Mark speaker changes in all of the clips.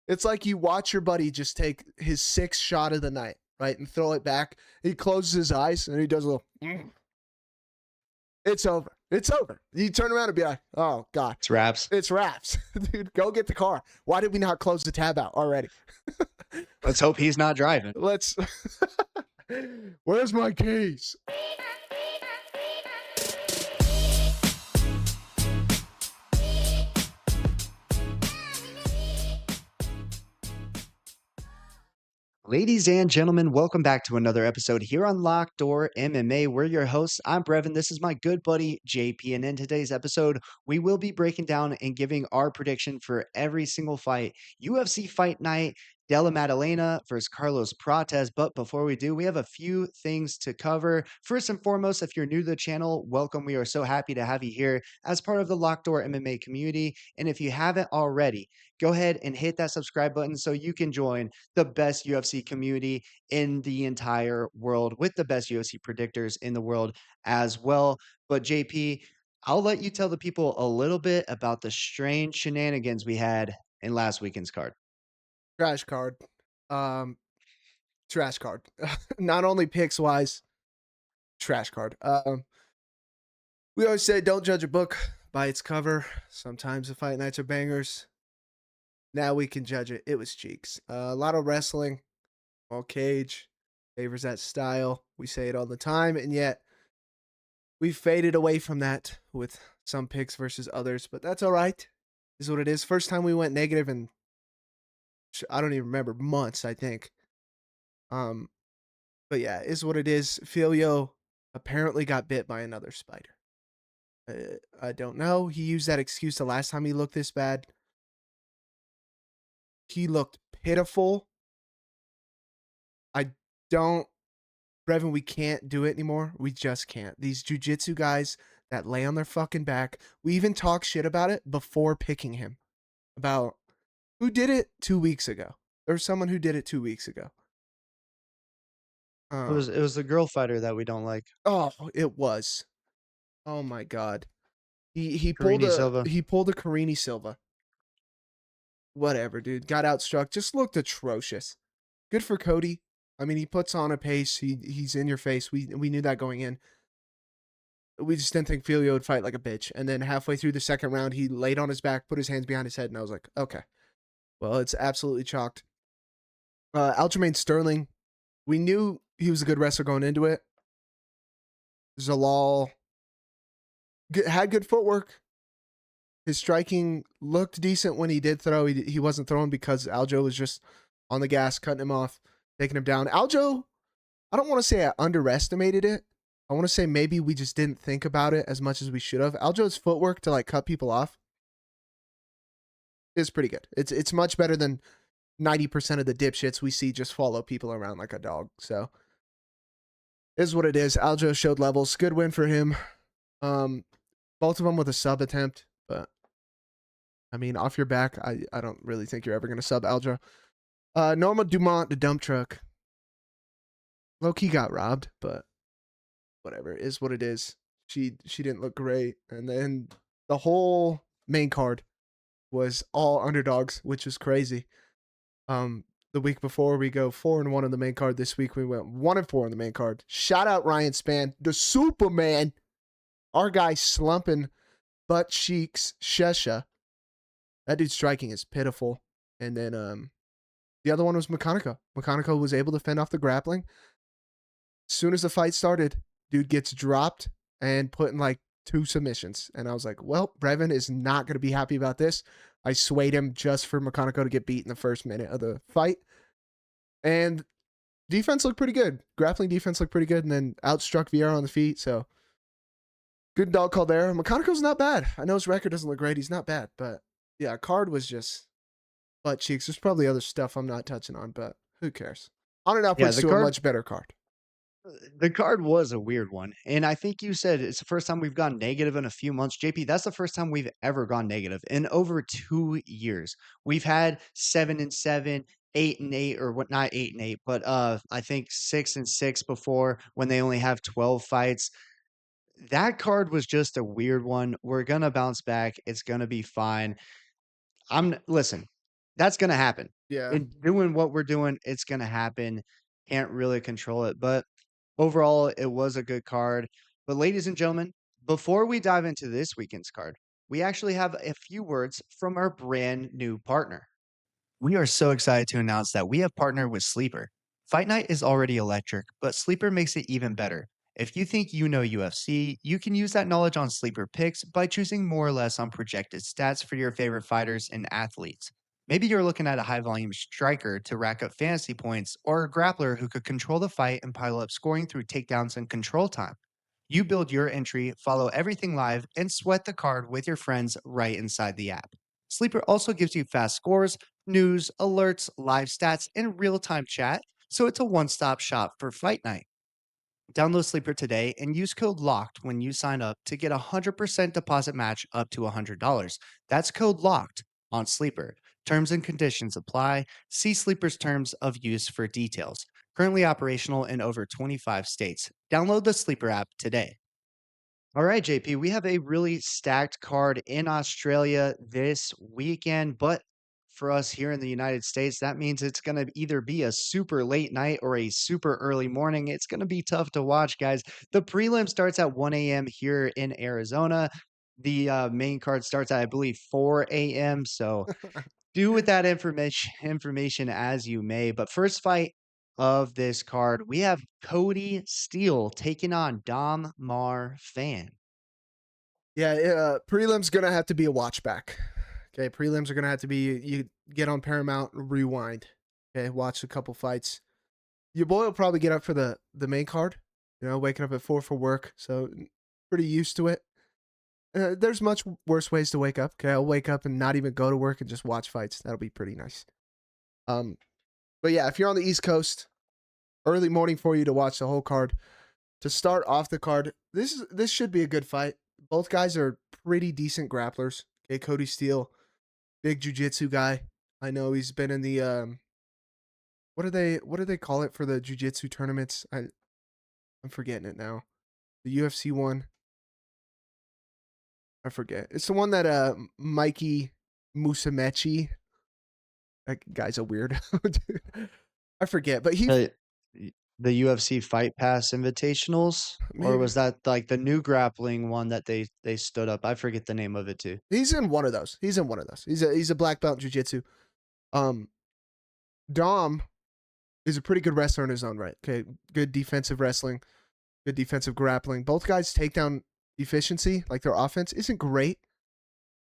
Speaker 1: It's like you watch your buddy just take his sixth shot of the night, right, and throw it back. He closes his eyes and he does a little. It's over. It's over. You turn around and be like, oh God,
Speaker 2: It's wraps.
Speaker 1: it's wraps, dude. Go get the car. Why did we not close the tab out already?
Speaker 2: Let's hope he's not driving.
Speaker 1: Let's. Where's my keys?
Speaker 2: Ladies and gentlemen, welcome back to another episode here on Locked Door MMA. We're your hosts. I'm Brevin. This is my good buddy JP. And in today's episode, we will be breaking down and giving our prediction for every single fight. UFC Fight Night, Della Maddalena versus Carlos Prates. But before we do, we have a few things to cover. First and foremost, if you're new to the channel, welcome. We are so happy to have you here as part of the Locked Door MMA community. And if you haven't already, go ahead and hit that subscribe button so you can join the best UFC community in the entire world with the best UFC predictors in the world as well. But JP, I'll let you tell the people a little bit about the strange shenanigans we had in last weekend's card.
Speaker 1: Trash card. Um, Trash card. Not only picks wise, trash card. We always say don't judge a book by its cover. Sometimes the fight nights are bangers. Now we can judge it. It was cheeks. A lot of wrestling, all cage, favors that style. We say it all the time, and yet we've faded away from that with some picks versus others, but that's all right. Is what it is. First time we went negative in, I don't even remember, months, I think. But yeah, is what it is. Filio apparently got bit by another spider. I don't know. He used that excuse the last time he looked this bad. He looked pitiful. I don't, Brevin, we can't do it anymore. We just can't. These jiu-jitsu guys that lay on their fucking back, we even talk shit about it before picking him. About who did it 2 weeks ago. There was someone who did it 2 weeks ago.
Speaker 2: It was the girl fighter that we don't like.
Speaker 1: Oh, it was. Oh my God. He pulled
Speaker 2: Carini Silva.
Speaker 1: a Carini Silva. Whatever, dude. Got outstruck. Just looked atrocious. Good for Cody. I mean, he puts on a pace. He's in your face. We knew that going in. We just didn't think Filio would fight like a bitch. And then halfway through the second round, he laid on his back, put his hands behind his head, and I was like, okay. Well, it's absolutely chalked. Aljamain Sterling, we knew he was a good wrestler going into it. Zalal had good footwork. His striking looked decent when he did throw. He wasn't throwing because Aljo was just on the gas, cutting him off, taking him down. Aljo, I don't want to say I underestimated it. I want to say maybe we just didn't think about it as much as we should have. Aljo's footwork to like cut people off is pretty good. It's much better than 90% of the dipshits we see just follow people around like a dog. So is what it is. Aljo showed levels. Good win for him. Both of them with a sub attempt, but I mean, off your back, I don't really think you're ever going to sub Aljo. Norma Dumont, the dump truck. Low-key got robbed, but whatever. Is what it is. She didn't look great. And then the whole main card was all underdogs, which is crazy. The week before, we go 4-1 on the main card. This week, we went 1-4 on the main card. Shout out Ryan Spann, the Superman. Our guy slumping butt cheeks, Shesha. That dude's striking is pitiful. And then the other one was McConaughey. McConaughey was able to fend off the grappling. As soon as the fight started, dude gets dropped and put in like 2 submissions. And I was like, well, Brevin is not going to be happy about this. I swayed him just for McConaughey to get beat in the first minute of the fight. And defense looked pretty good. Grappling defense looked pretty good. And then outstruck Vieira on the feet. So good dog call there. McConaughey's not bad. I know his record doesn't look great. He's not bad. But yeah, card was just butt cheeks. There's probably other stuff I'm not touching on, but who cares? On and upwards to a much better card.
Speaker 2: The card was a weird one. And I think you said it's the first time we've gone negative in a few months. JP, that's the first time we've ever gone negative in over 2 years. We've had 7-7, 8-8, or what, not 8-8, but I think 6-6 before when they only have 12 fights. That card was just a weird one. We're gonna bounce back. It's gonna be fine. Listen, that's gonna happen.
Speaker 1: Yeah.
Speaker 2: in doing what we're doing, it's gonna happen. Can't really control it, but overall, it was a good card. But ladies and gentlemen, before we dive into this weekend's card, we actually have a few words from our brand new partner. We are so excited to announce that we have partnered with Sleeper. Fight Night is already electric, but Sleeper makes it even better. If you think you know UFC, you can use that knowledge on Sleeper picks by choosing more or less on projected stats for your favorite fighters and athletes. Maybe you're looking at a high volume striker to rack up fantasy points, or a grappler who could control the fight and pile up scoring through takedowns and control time. You build your entry, follow everything live, and sweat the card with your friends right inside the app. Sleeper also gives you fast scores, news, alerts, live stats, and real time chat, so it's a one stop shop for fight night. Download Sleeper today and use code LOCKED when you sign up to get a 100% deposit match up to $100. That's code LOCKED on Sleeper. Terms and conditions apply. See Sleeper's terms of use for details. Currently operational in over 25 states. Download the Sleeper app today. All right, JP, we have a really stacked card in Australia this weekend, but for us here in the United States, that means it's going to either be a super late night or a super early morning. It's going to be tough to watch, guys. The prelim starts at 1 a.m. here in Arizona. The main card starts at, I believe, 4 a.m. So do with that information as you may. But first fight of this card, we have Cody Steele taking on Dom Mar Fan.
Speaker 1: Yeah, prelim's gonna have to be a watch back. Okay, prelims are gonna have to be you get on Paramount, rewind. Okay, watch a couple fights. Your boy will probably get up for the main card. You know, waking up at 4 for work, so pretty used to it. There's much worse ways to wake up. Okay, I'll wake up and not even go to work and just watch fights. That'll be pretty nice. Um, but yeah, if you're on the East Coast, early morning for you to watch the whole card. To start off the card, this should be a good fight. Both guys are pretty decent grapplers. Okay, Cody Steele, big jiu-jitsu guy. I know he's been in the what do they call it for the jiu-jitsu tournaments? I'm forgetting it now. The UFC one. I forget. It's the one that Mikey Musumeci. That guy's a weirdo. Dude. I forget, but he
Speaker 2: The the UFC Fight Pass Invitationals, or
Speaker 1: maybe
Speaker 2: was that like the new grappling one that they stood up? I forget the name of it too.
Speaker 1: he's in one of those. He's in one of those. He's a black belt in jiu-jitsu. Um Dom is a pretty good wrestler in his own right. Okay, good defensive wrestling, good defensive grappling. Both guys' takedown efficiency, like their offense, isn't great.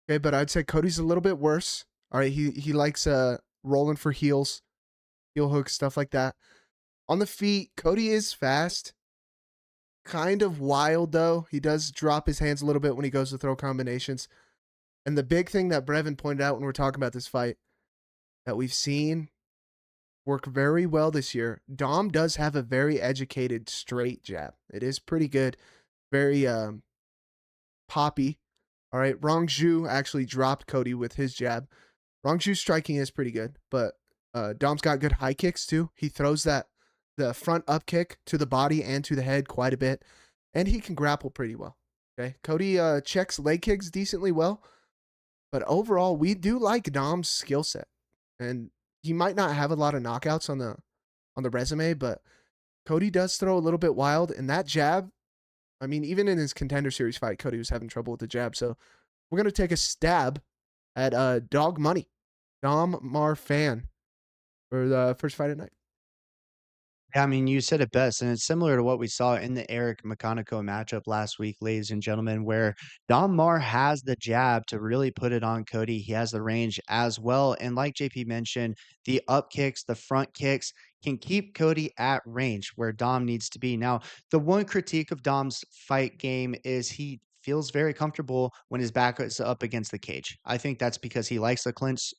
Speaker 1: Okay, but I'd say Cody's a little bit worse. All right, he likes rolling for heels, heel hooks, stuff like that. On the feet, Cody is fast, kind of wild though. He does drop his hands a little bit when he goes to throw combinations. And the big thing that Brevin pointed out when we're talking about this fight that we've seen work very well this year. Dom does have a very educated straight jab. It is pretty good, very poppy. All right, Rong Zhu actually dropped Cody with his jab. Rong Zhu's striking is pretty good, but Dom's got good high kicks too. He throws the front up kick to the body and to the head quite a bit, and he can grapple pretty well. Okay, Cody checks leg kicks decently well, but overall we do like Dom's skill set, and he might not have a lot of knockouts on the resume, but Cody does throw a little bit wild, and that jab. I mean, even in his contender series fight, Cody was having trouble with the jab. So we're gonna take a stab at dog money, Dom Mar Fan for the first fight at night.
Speaker 2: Yeah, I mean, you said it best, and it's similar to what we saw in the Eric McConaughey matchup last week, ladies and gentlemen, where Don Mar has the jab to really put it on Cody. He has the range as well. And like JP mentioned, the up kicks, the front kicks can keep Cody at range where Dom needs to be. Now, the one critique of Dom's fight game is he feels very comfortable when his back is up against the cage. I think that's because he likes the clinch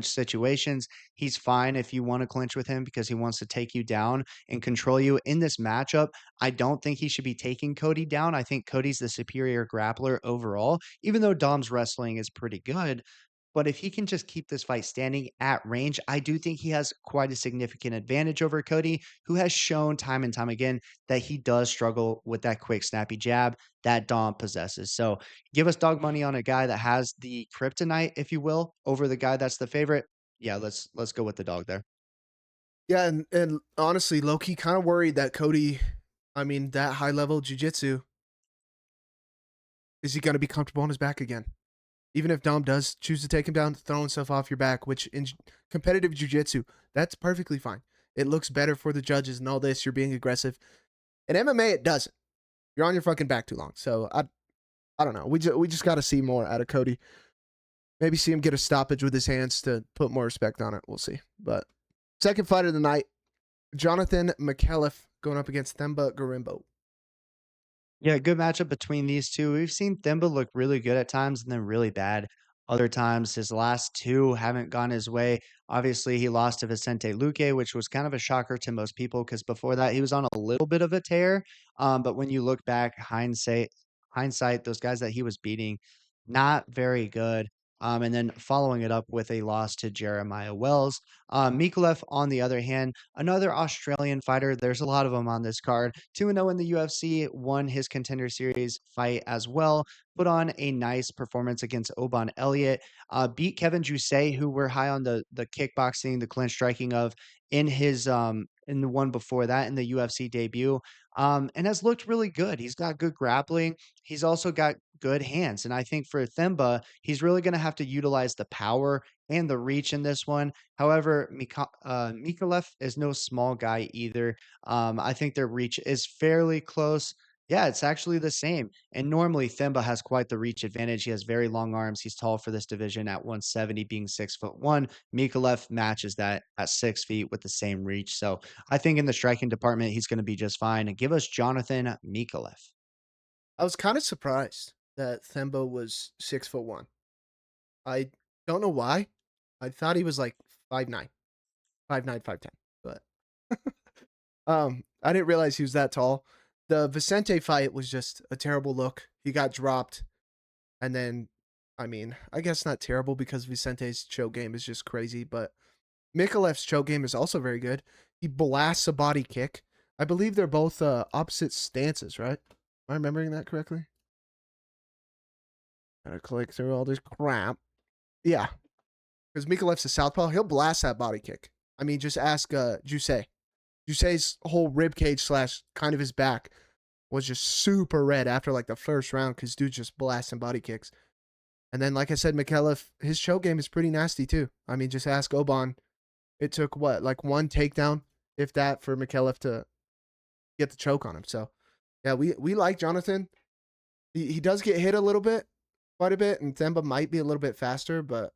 Speaker 2: situations. He's fine if you want to clinch with him because he wants to take you down and control you in this matchup. I don't think he should be taking Cody down. I think Cody's the superior grappler overall, even though Dom's wrestling is pretty good. But if he can just keep this fight standing at range, I do think he has quite a significant advantage over Cody, who has shown time and time again that he does struggle with that quick, snappy jab that Dom possesses. So give us dog money on a guy that has the kryptonite, if you will, over the guy that's the favorite. Yeah, let's go with the dog there.
Speaker 1: Yeah, and honestly, low key kind of worried that Cody, I mean, that high level jujitsu, is he going to be comfortable on his back again? Even if Dom does choose to take him down, throwing stuff off your back, which in competitive jujitsu, that's perfectly fine. It looks better for the judges and all this. You're being aggressive. In MMA, it doesn't. You're on your fucking back too long. So I don't know. We just got to see more out of Cody. Maybe see him get a stoppage with his hands to put more respect on it. We'll see. But second fight of the night, Jonathan Micallef going up against Themba Gorimbo.
Speaker 2: Yeah, good matchup between these two. We've seen Themba look really good at times and then really bad other times. His last two haven't gone his way. Obviously, he lost to Vicente Luque, which was kind of a shocker to most people because before that he was on a little bit of a tear. But when you look back, hindsight, those guys that he was beating, not very good. And then following it up with a loss to Jeremiah Wells. Micallef, on the other hand, another Australian fighter. There's a lot of them on this card. 2-0 in the UFC, won his Contender Series fight as well. Put on a nice performance against Oban Elliot. Beat Kevin Jusey, who we're high on the kickboxing, the clinch striking of in his in the one before that in the UFC debut. And has looked really good. He's got good grappling. He's also got good hands. And I think for Themba, he's really going to have to utilize the power and the reach in this one. However, Micallef is no small guy either. I think their reach is fairly close. Yeah, it's actually the same. And normally Themba has quite the reach advantage. He has very long arms. He's tall for this division at 170, being 6'1". Micallef matches that at 6 feet with the same reach. So I think in the striking department, he's going to be just fine. And give us Jonathan Micallef.
Speaker 1: I was kind of surprised that Themba was 6'1". I don't know why. I thought he was like 5'9", 5'9", 5'10", but I didn't realize he was that tall. The Vicente fight was just a terrible look. He got dropped, and then, I mean, I guess not terrible because Vicente's choke game is just crazy, but Micallef's choke game is also very good. He blasts a body kick. I believe they're both opposite stances, right? Am I remembering that correctly? Gotta click through all this crap. Yeah, because Micallef's a southpaw. He'll blast that body kick. I mean, just ask Jusey. Jusey's whole rib cage slash kind of his back was just super red after like the first round because dude just blasting body kicks. And then, like I said, Micallef, his choke game is pretty nasty too. I mean, just ask Oban. It took what, like one takedown, if that, for Micallef to get the choke on him. So, yeah, we like Jonathan. He does get hit a little bit, quite a bit, and Themba might be a little bit faster, but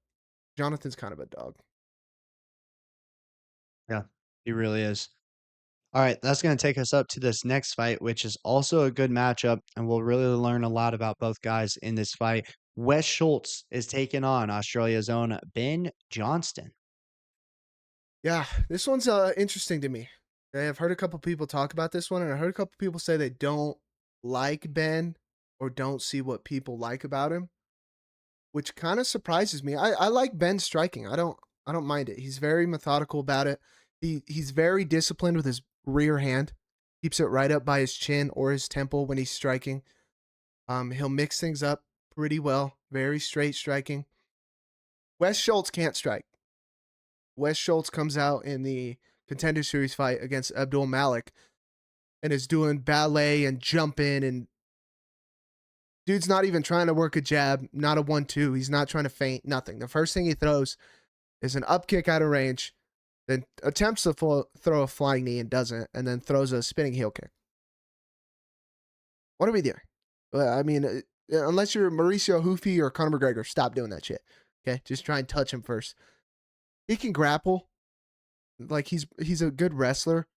Speaker 1: Jonathan's kind of a dog.
Speaker 2: Yeah, he really is. All right, that's going to take us up to this next fight, which is also a good matchup, and we'll really learn a lot about both guys in this fight. Wes Schultz is taking on Australia's own Ben Johnston.
Speaker 1: Yeah, this one's interesting to me. I've heard a couple people talk about this one, and I heard a couple people say they don't like Ben or don't see what people like about him, which kind of surprises me. I like Ben striking. I don't mind it. He's very methodical about it. He's very disciplined with his rear hand. Keeps it right up by his chin or his temple when he's striking. He'll mix things up pretty well. Very straight striking. Wes Schultz can't strike. Wes Schultz comes out in the Contender Series fight against Abdul Malik and is doing ballet and jumping, and dude's not even trying to work a jab, not a 1-2. He's not trying to feint, nothing. The first thing he throws is an up kick out of range, then attempts to throw a flying knee and doesn't, and then throws a spinning heel kick. What are we doing? I mean, unless you're Mauricio Hoofy or Conor McGregor, stop doing that shit. Okay, just try and touch him first. He can grapple. Like he's a good wrestler.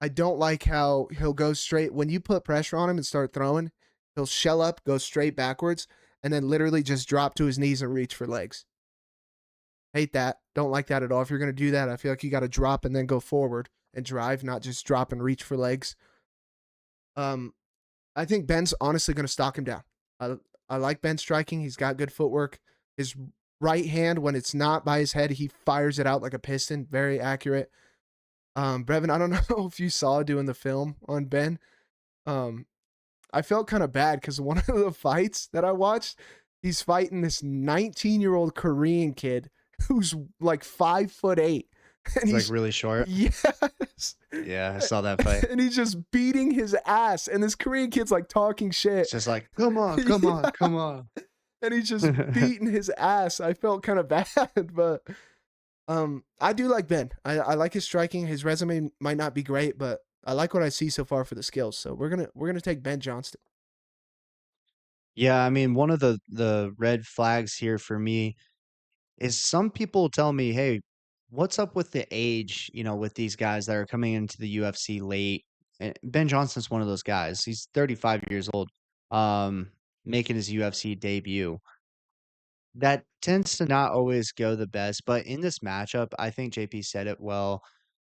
Speaker 1: I don't like how he'll go straight when you put pressure on him and start throwing. He'll shell up, go straight backwards, and then literally just drop to his knees and reach for legs. Hate that. Don't like that at all. If you're gonna do that, I feel like you got to drop and then go forward and drive, not just drop and reach for legs. I think Ben's honestly gonna stalk him down. I like Ben striking. He's got good footwork. His right hand, when it's not by his head, he fires it out like a piston. Very accurate. Brevin, I don't know if you saw doing the film on Ben. I felt kind of bad because one of the fights that I watched, he's fighting this 19-year-old Korean kid who's like 5'8", and
Speaker 2: He's like
Speaker 1: he's
Speaker 2: really short.
Speaker 1: yes,
Speaker 2: Yeah, I saw that fight.
Speaker 1: and he's just beating his ass, and this Korean kid's like talking shit.
Speaker 2: It's just like, come on, come on,
Speaker 1: Yeah.
Speaker 2: come on.
Speaker 1: And he's just beating his ass. I felt kind of bad, but I do like Ben. I like his striking. His resume might not be great, but I like what I see so far for the skills. So we're gonna take Ben Johnston.
Speaker 2: Yeah, I mean, one of the red flags here for me is some people tell me, "Hey, what's up with the age, with these guys that are coming into the UFC late?" And Ben Johnson's one of those guys. He's 35 years old, um, making his UFC debut. That tends to not always go the best, but in this matchup, I think JP said it well.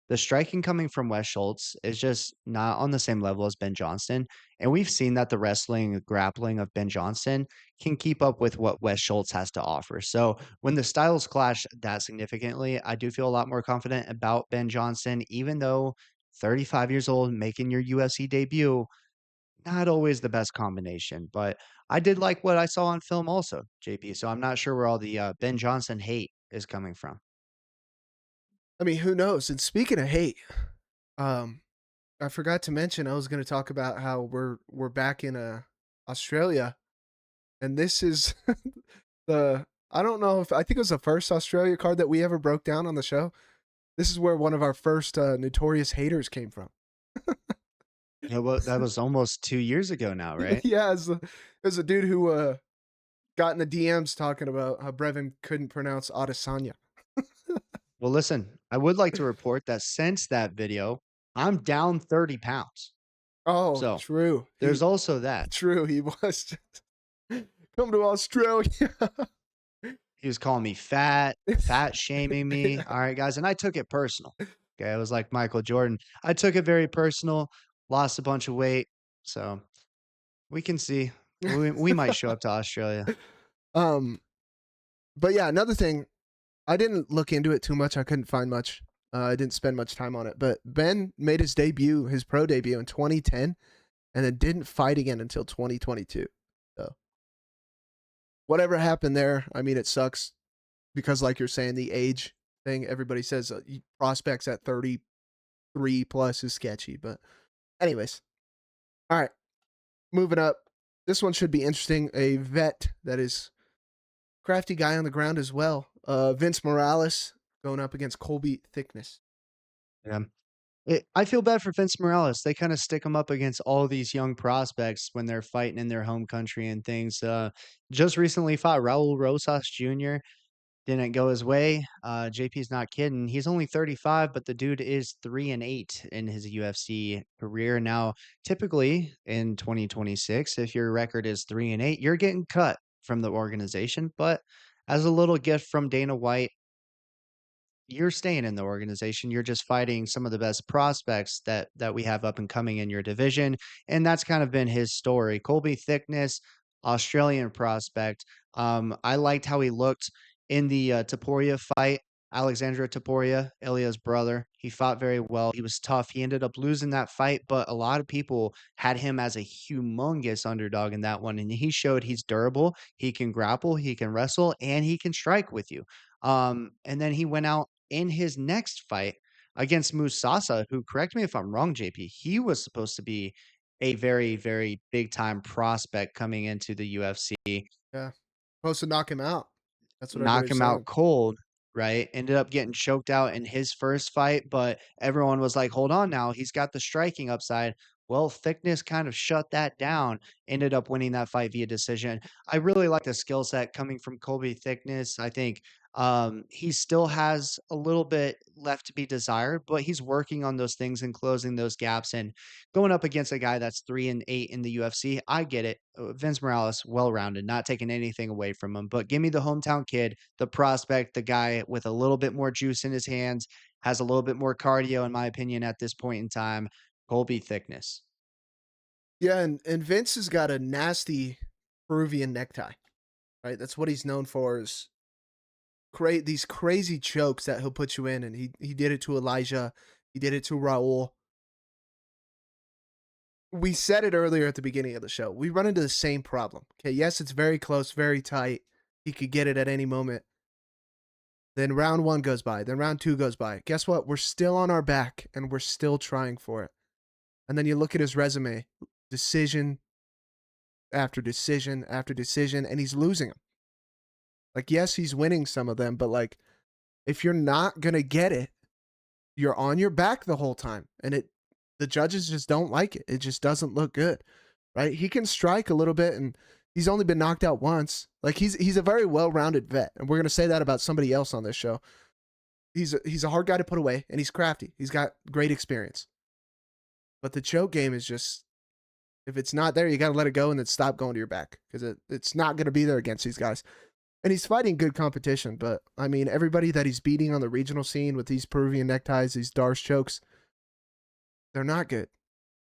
Speaker 2: The striking coming from Wes Schultz is just not on the same level as Ben Johnston, and we've seen that the wrestling, grappling of Ben Johnston can keep up with what Wes Schultz has to offer. So when the styles clash that significantly, I do feel a lot more confident about Ben Johnston, even though 35 years old, making your UFC debut, not always the best combination. But I did like what I saw on film also, JP. So I'm not sure where all the Ben Johnson hate is coming from.
Speaker 1: I mean, who knows? And speaking of hate, um, I forgot to mention I was going to talk about how we're back in Australia, and this is the I don't know if I think it was the first Australia card that we ever broke down on the show. This is where one of our first notorious haters came from.
Speaker 2: Yeah, well, that was almost 2 years ago now, right?
Speaker 1: Yeah, it was a dude who got in the DMs talking about how Brevin couldn't pronounce Adesanya.
Speaker 2: Well, listen, I would like to report that since that video, I'm down 30 pounds.
Speaker 1: Oh,
Speaker 2: So
Speaker 1: true.
Speaker 2: there's also that.
Speaker 1: He was just come to Australia.
Speaker 2: He was calling me fat shaming me. All right, guys. And I took it personal. Okay. I was like Michael Jordan. I took it very personal, lost a bunch of weight. So we can see. We might show up to Australia.
Speaker 1: um, but yeah, another thing, I didn't look into it too much. I couldn't find much. I didn't spend much time on it. But Ben made his pro debut in 2010, and then didn't fight again until 2022. So whatever happened there, I mean, it sucks because, like you're saying, the age thing. Everybody says prospects at 33 plus is sketchy. But anyways, all right, moving up. This one should be interesting. A vet that is crafty guy on the ground as well. Vince Morales going up against Colby Thicknesse.
Speaker 2: Yeah. I feel bad for Vince Morales. They kind of stick him up against all these young prospects when they're fighting in their home country and things. Just recently fought Raul Rosas Jr. Didn't go his way. JP's not kidding. He's only 35, but the dude is 3-8 in his UFC career. Now, typically in 2026, if your record is 3-8, you're getting cut from the organization. But as a little gift from Dana White, you're staying in the organization. You're just fighting some of the best prospects that we have up and coming in your division, and that's kind of been his story. Colby Thicknesse, Australian prospect. I liked how he looked in the Taporia fight. Alexandra Taporia, Ilya's brother. He fought very well. He was tough. He ended up losing that fight, but a lot of people had him as a humongous underdog in that one, and he showed he's durable. He can grapple, he can wrestle, and he can strike with you. And then he went out in his next fight against Musasa, who, correct me if I'm wrong, JP, he was supposed to be a very, very big time prospect coming into the UFC.
Speaker 1: Yeah, supposed to knock him out. That's what
Speaker 2: Knock
Speaker 1: everybody's
Speaker 2: him out
Speaker 1: saying.
Speaker 2: cold, right? Ended up getting choked out in his first fight, but everyone was like, hold on now, he's got the striking upside. Well, Thicknesse kind of shut that down, ended up winning that fight via decision. I really like the skill set coming from Colby Thicknesse. I think he still has a little bit left to be desired, but he's working on those things and closing those gaps. And going up against a guy that's 3-8 in the UFC, I get it. Vince Morales, well rounded, not taking anything away from him. But give me the hometown kid, the prospect, the guy with a little bit more juice in his hands, has a little bit more cardio, in my opinion, at this point in time. Colby Thicknesse.
Speaker 1: Yeah, and Vince has got a nasty Peruvian necktie, right? That's what he's known for is these crazy chokes that he'll put you in, and he did it to Elijah, he did it to Raul. We said it earlier at the beginning of the show. We run into the same problem. Okay, yes, it's very close, very tight. He could get it at any moment. Then round 1 goes by. Then round 2 goes by. Guess what? We're still on our back, and we're still trying for it. And then you look at his resume, decision after decision after decision, and he's losing them. Like, yes, he's winning some of them, but like, if you're not gonna get it, you're on your back the whole time, and the judges just don't like it. It just doesn't look good, right? He can strike a little bit, and he's only been knocked out once. Like, he's a very well-rounded vet, and we're gonna say that about somebody else on this show. He's a hard guy to put away, and he's crafty. He's got great experience, but the choke game is just, if it's not there, you got to let it go and then stop going to your back, because it's not going to be there against these guys. And he's fighting good competition, but I mean, everybody that he's beating on the regional scene with these Peruvian neckties, these Darce chokes, they're not good.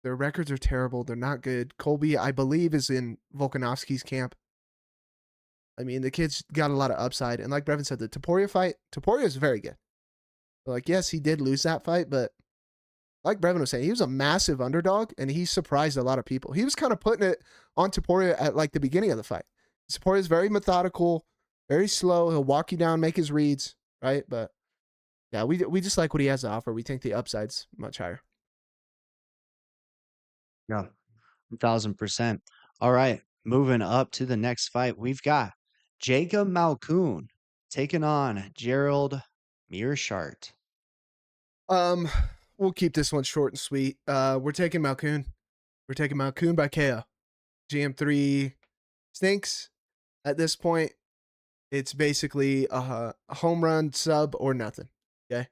Speaker 1: Their records are terrible. They're not good. Colby, I believe, is in Volkanovski's camp. I mean, the kid's got a lot of upside. And like Brevin said, the Topuria fight, Topuria is very good. Like, yes, he did lose that fight, but like Brevin was saying, he was a massive underdog, and he surprised a lot of people. He was kind of putting it on Topuria at like the beginning of the fight. Topuria is very methodical, very slow. He'll walk you down, make his reads, right? But yeah, we just like what he has to offer. We think the upside's much higher.
Speaker 2: Yeah, 1000%. All right, moving up to the next fight, we've got Jacob Malkoun taking on Gerald Meerschart.
Speaker 1: We'll keep this one short and sweet. We're taking Malkoun. We're taking Malkoun by KO. GM3 stinks. At this point, it's basically a home run, sub, or nothing. Okay?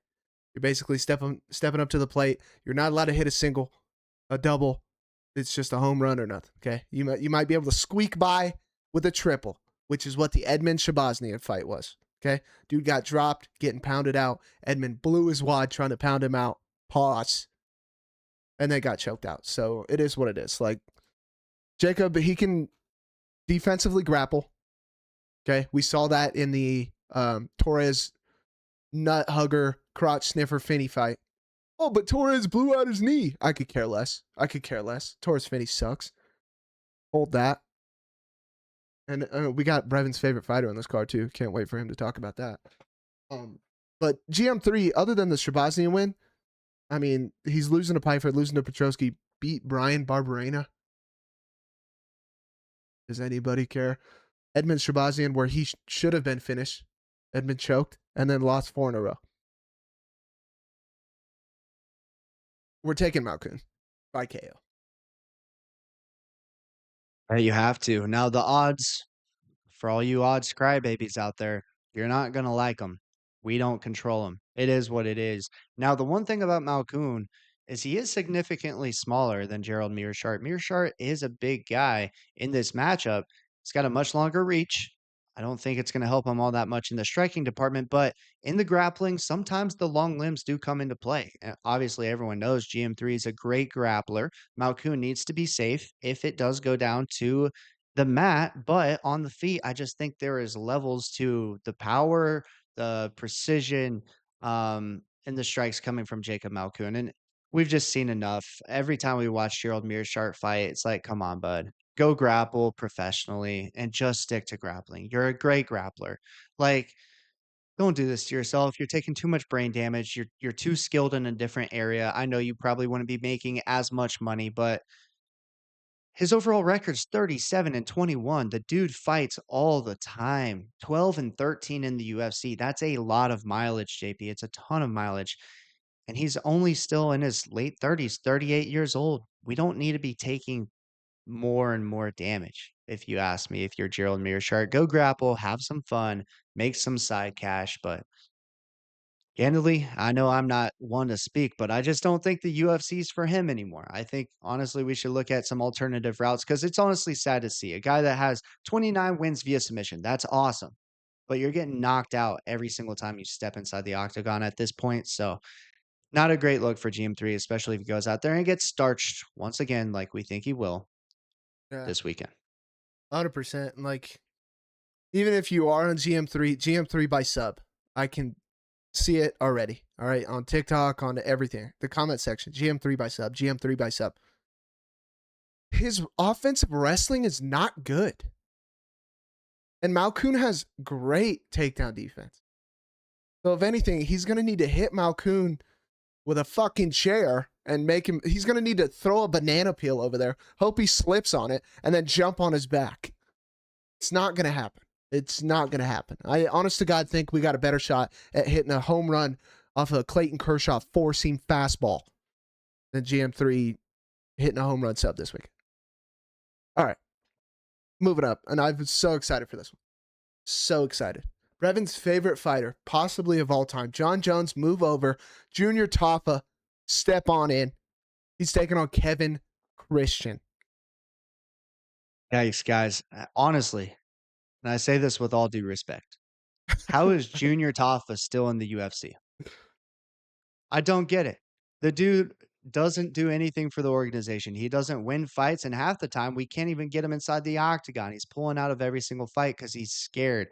Speaker 1: You're basically stepping up to the plate. You're not allowed to hit a single, a double. It's just a home run or nothing. Okay? You might be able to squeak by with a triple, which is what the Edmund Shabaznian fight was. Okay? Dude got dropped, getting pounded out. Edmund blew his wad trying to pound him out. Pause. And they got choked out. So it is what it is. Like, Jacob, he can defensively grapple. Okay? We saw that in the Torres nut hugger, crotch sniffer Finney fight. Oh, but Torres blew out his knee. I could care less. Torres Finney sucks. Hold that. And we got Brevin's favorite fighter on this card, too. Can't wait for him to talk about that. But GM3, other than the Shabazzian win, I mean, he's losing to Pfeiffer, losing to Petrosky, beat Brian Barberena. Does anybody care? Edmund Shabazzian, where he should have been finished. Edmund choked and then lost 4 in a row. We're taking Malkoun by KO.
Speaker 2: You have to. Now, the odds, for all you odds crybabies out there, you're not going to like them. We don't control them. It is what it is. Now, the one thing about Malkoun is he is significantly smaller than Gerald Meerschart. Meerschart is a big guy in this matchup. He's got a much longer reach. I don't think it's going to help him all that much in the striking department, but in the grappling, sometimes the long limbs do come into play. And obviously, everyone knows GM3 is a great grappler. Malkoun needs to be safe if it does go down to the mat, but on the feet, I just think there is levels to the power, the precision, and the strikes coming from Jacob Malkoun. And we've just seen enough. Every time we watch Gerald Meerschart fight, it's like, come on, bud. Go grapple professionally and just stick to grappling. You're a great grappler. Like, don't do this to yourself. You're taking too much brain damage. You're too skilled in a different area. I know you probably wouldn't be making as much money, but his overall record's 37-21. The dude fights all the time. 12-13 in the UFC. That's a lot of mileage, JP. It's a ton of mileage. And he's only still in his late 30s, 38 years old. We don't need to be taking more and more damage, if you ask me, if you're Gerald Meerschart. Go grapple, have some fun, make some side cash, but candidly, I know I'm not one to speak, but I just don't think the UFC's for him anymore. I think honestly we should look at some alternative routes because it's honestly sad to see a guy that has 29 wins via submission. That's awesome. But you're getting knocked out every single time you step inside the octagon at this point. So not a great look for GM3, especially if he goes out there and gets starched once again, like we think he will
Speaker 1: Yeah,
Speaker 2: this weekend.
Speaker 1: 100%. Like, even if you are on GM3 by sub, I can see it already. All right, on TikTok, on everything, the comment section, GM3 by sub, GM3 by sub. His offensive wrestling is not good. And Malkoun has great takedown defense. So if anything, he's going to need to hit Malkoun with a fucking chair and make him, he's going to need to throw a banana peel over there, hope he slips on it, and then jump on his back. It's not going to happen. It's not going to happen. I honest to God think we got a better shot at hitting a home run off of a Clayton Kershaw 4-seam fastball than GM3 hitting a home run sub this week. All right. Moving up. And I'm so excited for this one. So excited. Brevin's favorite fighter, possibly of all time. John Jones, move over. Junior Tafa, step on in. He's taking on Kevin Christian.
Speaker 2: Yikes, guys. Honestly, and I say this with all due respect, how is Junior Tafa still in the UFC? I don't get it. The dude doesn't do anything for the organization. He doesn't win fights, and half the time we can't even get him inside the octagon. He's pulling out of every single fight because he's scared.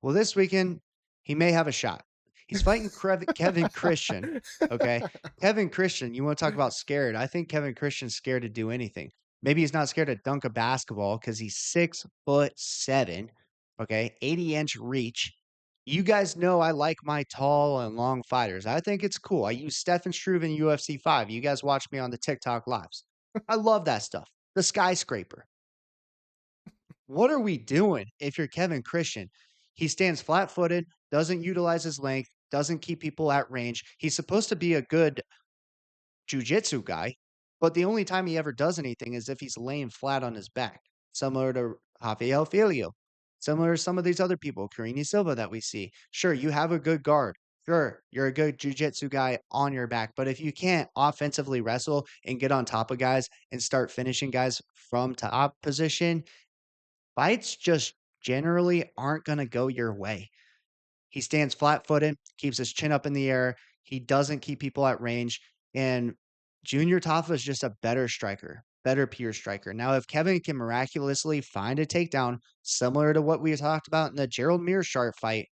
Speaker 2: Well, this weekend, he may have a shot. He's fighting Kevin Christian, okay? Kevin Christian, you want to talk about scared. I think Kevin Christian's scared to do anything. Maybe he's not scared to dunk a basketball because he's 6'7", okay? 80-inch reach. You guys know I like my tall and long fighters. I think it's cool. I use Stefan Struve in UFC 5. You guys watch me on the TikTok lives. I love that stuff. The skyscraper. What are we doing if you're Kevin Christian? He stands flat-footed, doesn't utilize his length, doesn't keep people at range. He's supposed to be a good jiu-jitsu guy, but the only time he ever does anything is if he's laying flat on his back, similar to Rafael Filho, similar to some of these other people, Carini Silva that we see. Sure, you have a good guard. Sure, you're a good jiu-jitsu guy on your back, but if you can't offensively wrestle and get on top of guys and start finishing guys from top position, fights just generally aren't going to go your way. He stands flat-footed, keeps his chin up in the air. He doesn't keep people at range. And Junior Tafa is just a better striker, better pure striker. Now, if Kevin can miraculously find a takedown similar to what we talked about in the Gerald Meerschart fight,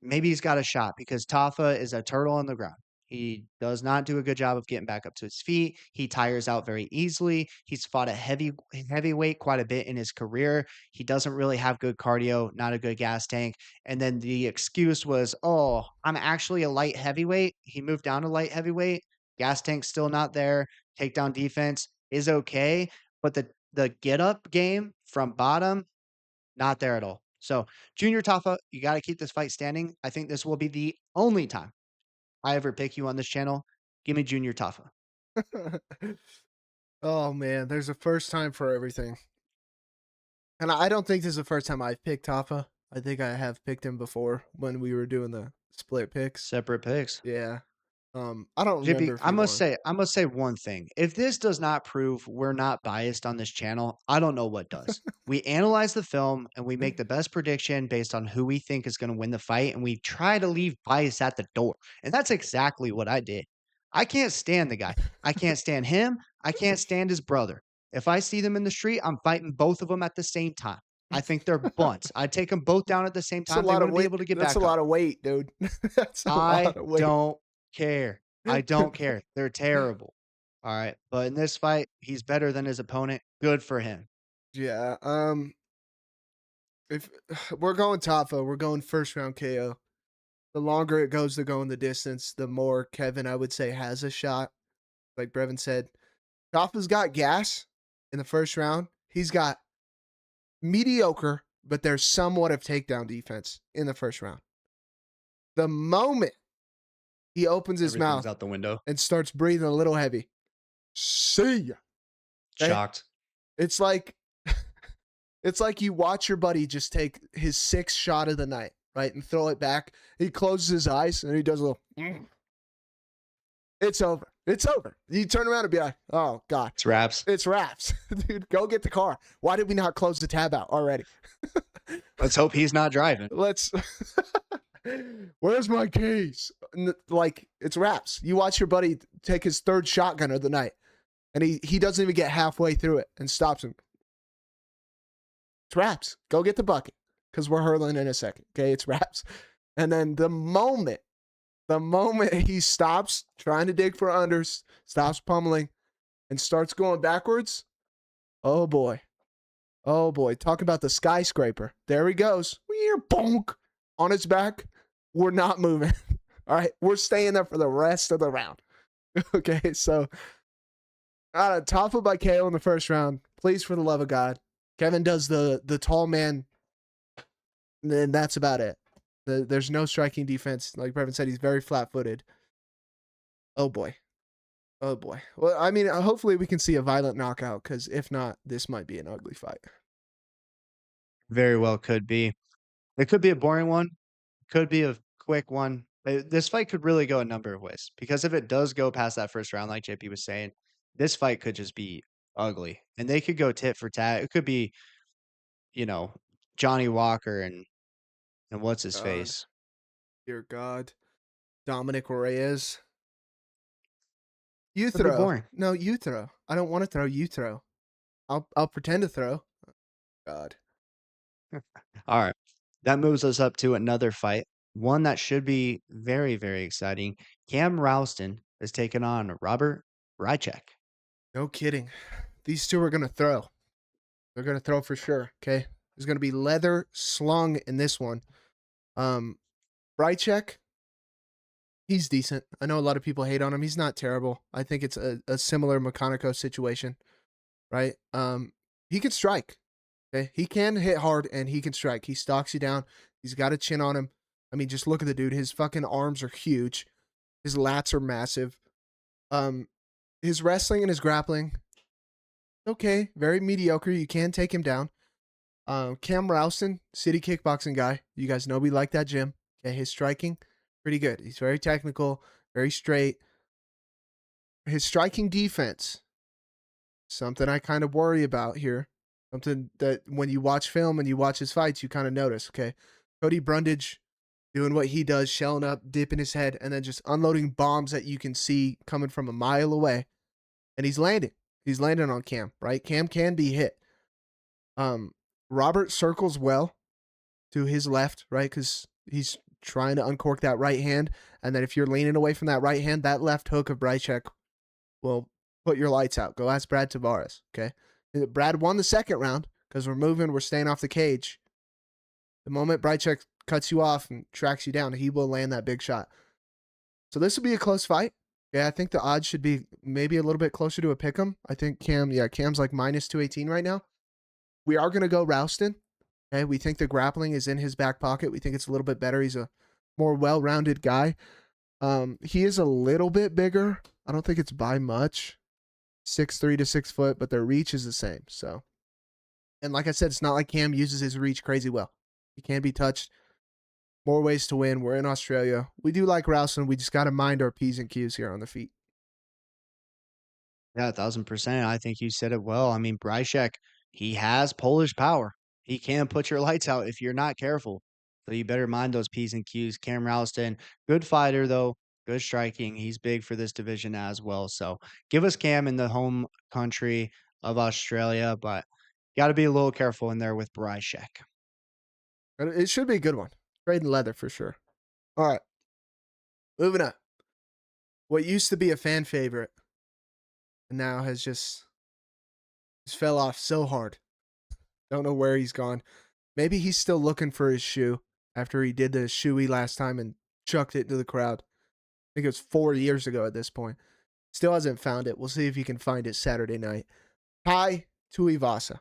Speaker 2: maybe he's got a shot because Tafa is a turtle on the ground. He does not do a good job of getting back up to his feet. He tires out very easily. He's fought a heavyweight quite a bit in his career. He doesn't really have good cardio, not a good gas tank. And then the excuse was, oh, I'm actually a light heavyweight. He moved down to light heavyweight. Gas tank's still not there. Takedown defense is okay. But the get up game from bottom, not there at all. So Junior Tafa, you got to keep this fight standing. I think this will be the only time I ever pick you on this channel. Give me Junior Tafa.
Speaker 1: Oh man, there's a first time for everything. And I don't think this is the first time I've picked Tafa. I think I have picked him before when we were doing the split picks.
Speaker 2: Separate picks.
Speaker 1: Yeah. I don't
Speaker 2: JP,
Speaker 1: remember if
Speaker 2: I
Speaker 1: he
Speaker 2: must
Speaker 1: won.
Speaker 2: say one thing. If this does not prove we're not biased on this channel, I don't know what does. We analyze the film and we make the best prediction based on who we think is going to win the fight, and we try to leave bias at the door. And that's exactly what I did. I can't stand the guy. I can't stand him. I can't stand his brother. If I see them in the street, I'm fighting both of them at the same time. I think they're bunts. I'd take them both down at the same
Speaker 1: That's a
Speaker 2: time. They
Speaker 1: lot of
Speaker 2: wouldn't be
Speaker 1: weight.
Speaker 2: able to get
Speaker 1: That's
Speaker 2: back
Speaker 1: a
Speaker 2: up.
Speaker 1: lot of weight, dude. That's a
Speaker 2: I
Speaker 1: lot of weight.
Speaker 2: don't care. I don't care. They're terrible. All right. But in this fight, he's better than his opponent. Good for him.
Speaker 1: Yeah. If we're going Tafa, we're going first round KO. The longer it goes to go in the distance, the more Kevin, I would say, has a shot. Like Brevin said, Tafa's got gas in the first round. He's got mediocre, but there's somewhat of takedown defense in the first round. The moment he opens his
Speaker 2: Everything's
Speaker 1: mouth
Speaker 2: out the window.
Speaker 1: and starts breathing a little heavy, see ya. Okay?
Speaker 2: Shocked.
Speaker 1: It's like you watch your buddy just take his sixth shot of the night, right, and throw it back. He closes his eyes and he does a little. It's over. It's over. You turn around and be like, oh God,
Speaker 2: It's wraps.
Speaker 1: it's wraps, dude. Go get the car. Why did we not close the tab out already?
Speaker 2: Let's hope he's not driving.
Speaker 1: Let's. Where's my keys? Like, it's wraps. You watch your buddy take his third shotgun of the night, and he doesn't even get halfway through it and stops him. It's wraps. Go get the bucket because we're hurling in a second. Okay, it's wraps. And then the moment he stops trying to dig for unders, stops pummeling, and starts going backwards, oh boy. Oh boy. Talk about the skyscraper. There he goes. Bonk on his back. We're not moving. All right. We're staying there for the rest of the round. Okay. So, Tafa by KO in the first round. Please, for the love of God. Kevin does the tall man, and then that's about it. There's no striking defense. Like Brevin said, he's very flat footed. Oh boy. Oh boy. Well, I mean, hopefully we can see a violent knockout, because if not, this might be an ugly fight.
Speaker 2: Very well could be. It could be a boring one, could be a quick one. This fight could really go a number of ways because if it does go past that first round, like JP was saying, this fight could just be ugly and they could go tit for tat. It could be, you know, Johnny Walker and what's his
Speaker 1: God.
Speaker 2: face?
Speaker 1: Dear God. Dominic Reyes. You
Speaker 2: Could be
Speaker 1: throw.
Speaker 2: boring.
Speaker 1: No, you throw. I don't want to throw. You throw. I'll pretend to throw. God.
Speaker 2: All right. That moves us up to another fight, one that should be very, very exciting. Cam Rowston is taking on Robert Bryczek.
Speaker 1: No kidding. These two are gonna throw. They're gonna throw for sure. Okay. There's gonna be leather slung in this one. Bryczek, he's decent. I know a lot of people hate on him. He's not terrible. I think it's a similar Mechanico situation, right? He can strike. Okay. He can hit hard and he can strike. He stalks you down. He's got a chin on him. I mean, just look at the dude. His fucking arms are huge. His lats are massive. Um, his wrestling and his grappling, okay, very mediocre. You can take him down. Cam Rowson, city kickboxing guy. You guys know we like that gym. Okay, his striking, pretty good. He's very technical, very straight. His striking defense, something I kind of worry about here. Something that when you watch film and you watch his fights, you kind of notice. Okay, Cody Brundage doing what he does, shelling up, dipping his head, and then just unloading bombs that you can see coming from a mile away. And he's landing. He's landing on Cam, right? Cam can be hit. Robert circles well to his left, right? Because he's trying to uncork that right hand. And then if you're leaning away from that right hand, that left hook of Bryczek will put your lights out. Go ask Brad Tavares, okay? Brad won the second round because we're moving. We're staying off the cage. The moment Bryczek cuts you off and tracks you down, he will land that big shot. So this will be a close fight. Yeah, I think the odds should be maybe a little bit closer to a pick'em. I think Cam's like minus 218 right now. We are going to go Rowston. Okay, we think the grappling is in his back pocket. We think it's a little bit better. He's a more well-rounded guy. He is a little bit bigger. I don't think it's by much. 6'3" to 6 foot, but their reach is the same. So, and like I said, it's not like Cam uses his reach crazy well. He can be touched. More ways to win. We're in Australia. We do like Rowson. We just got to mind our P's and Q's here on the feet.
Speaker 2: Yeah, 1000%. I think you said it well. I mean, Bryczek, he has Polish power. He can put your lights out if you're not careful. So you better mind those P's and Q's. Cam Ralston, good fighter though, good striking. He's big for this division as well. So give us Cam in the home country of Australia, but got to be a little careful in there with Bryczek.
Speaker 1: It should be a good one. Trade and leather for sure. All right. Moving up. What used to be a fan favorite and now has just fell off so hard. Don't know where he's gone. Maybe he's still looking for his shoe after he did the shoey last time and chucked it to the crowd. I think it was 4 years ago at this point. Still hasn't found it. We'll see if he can find it Saturday night. Tai Tuivasa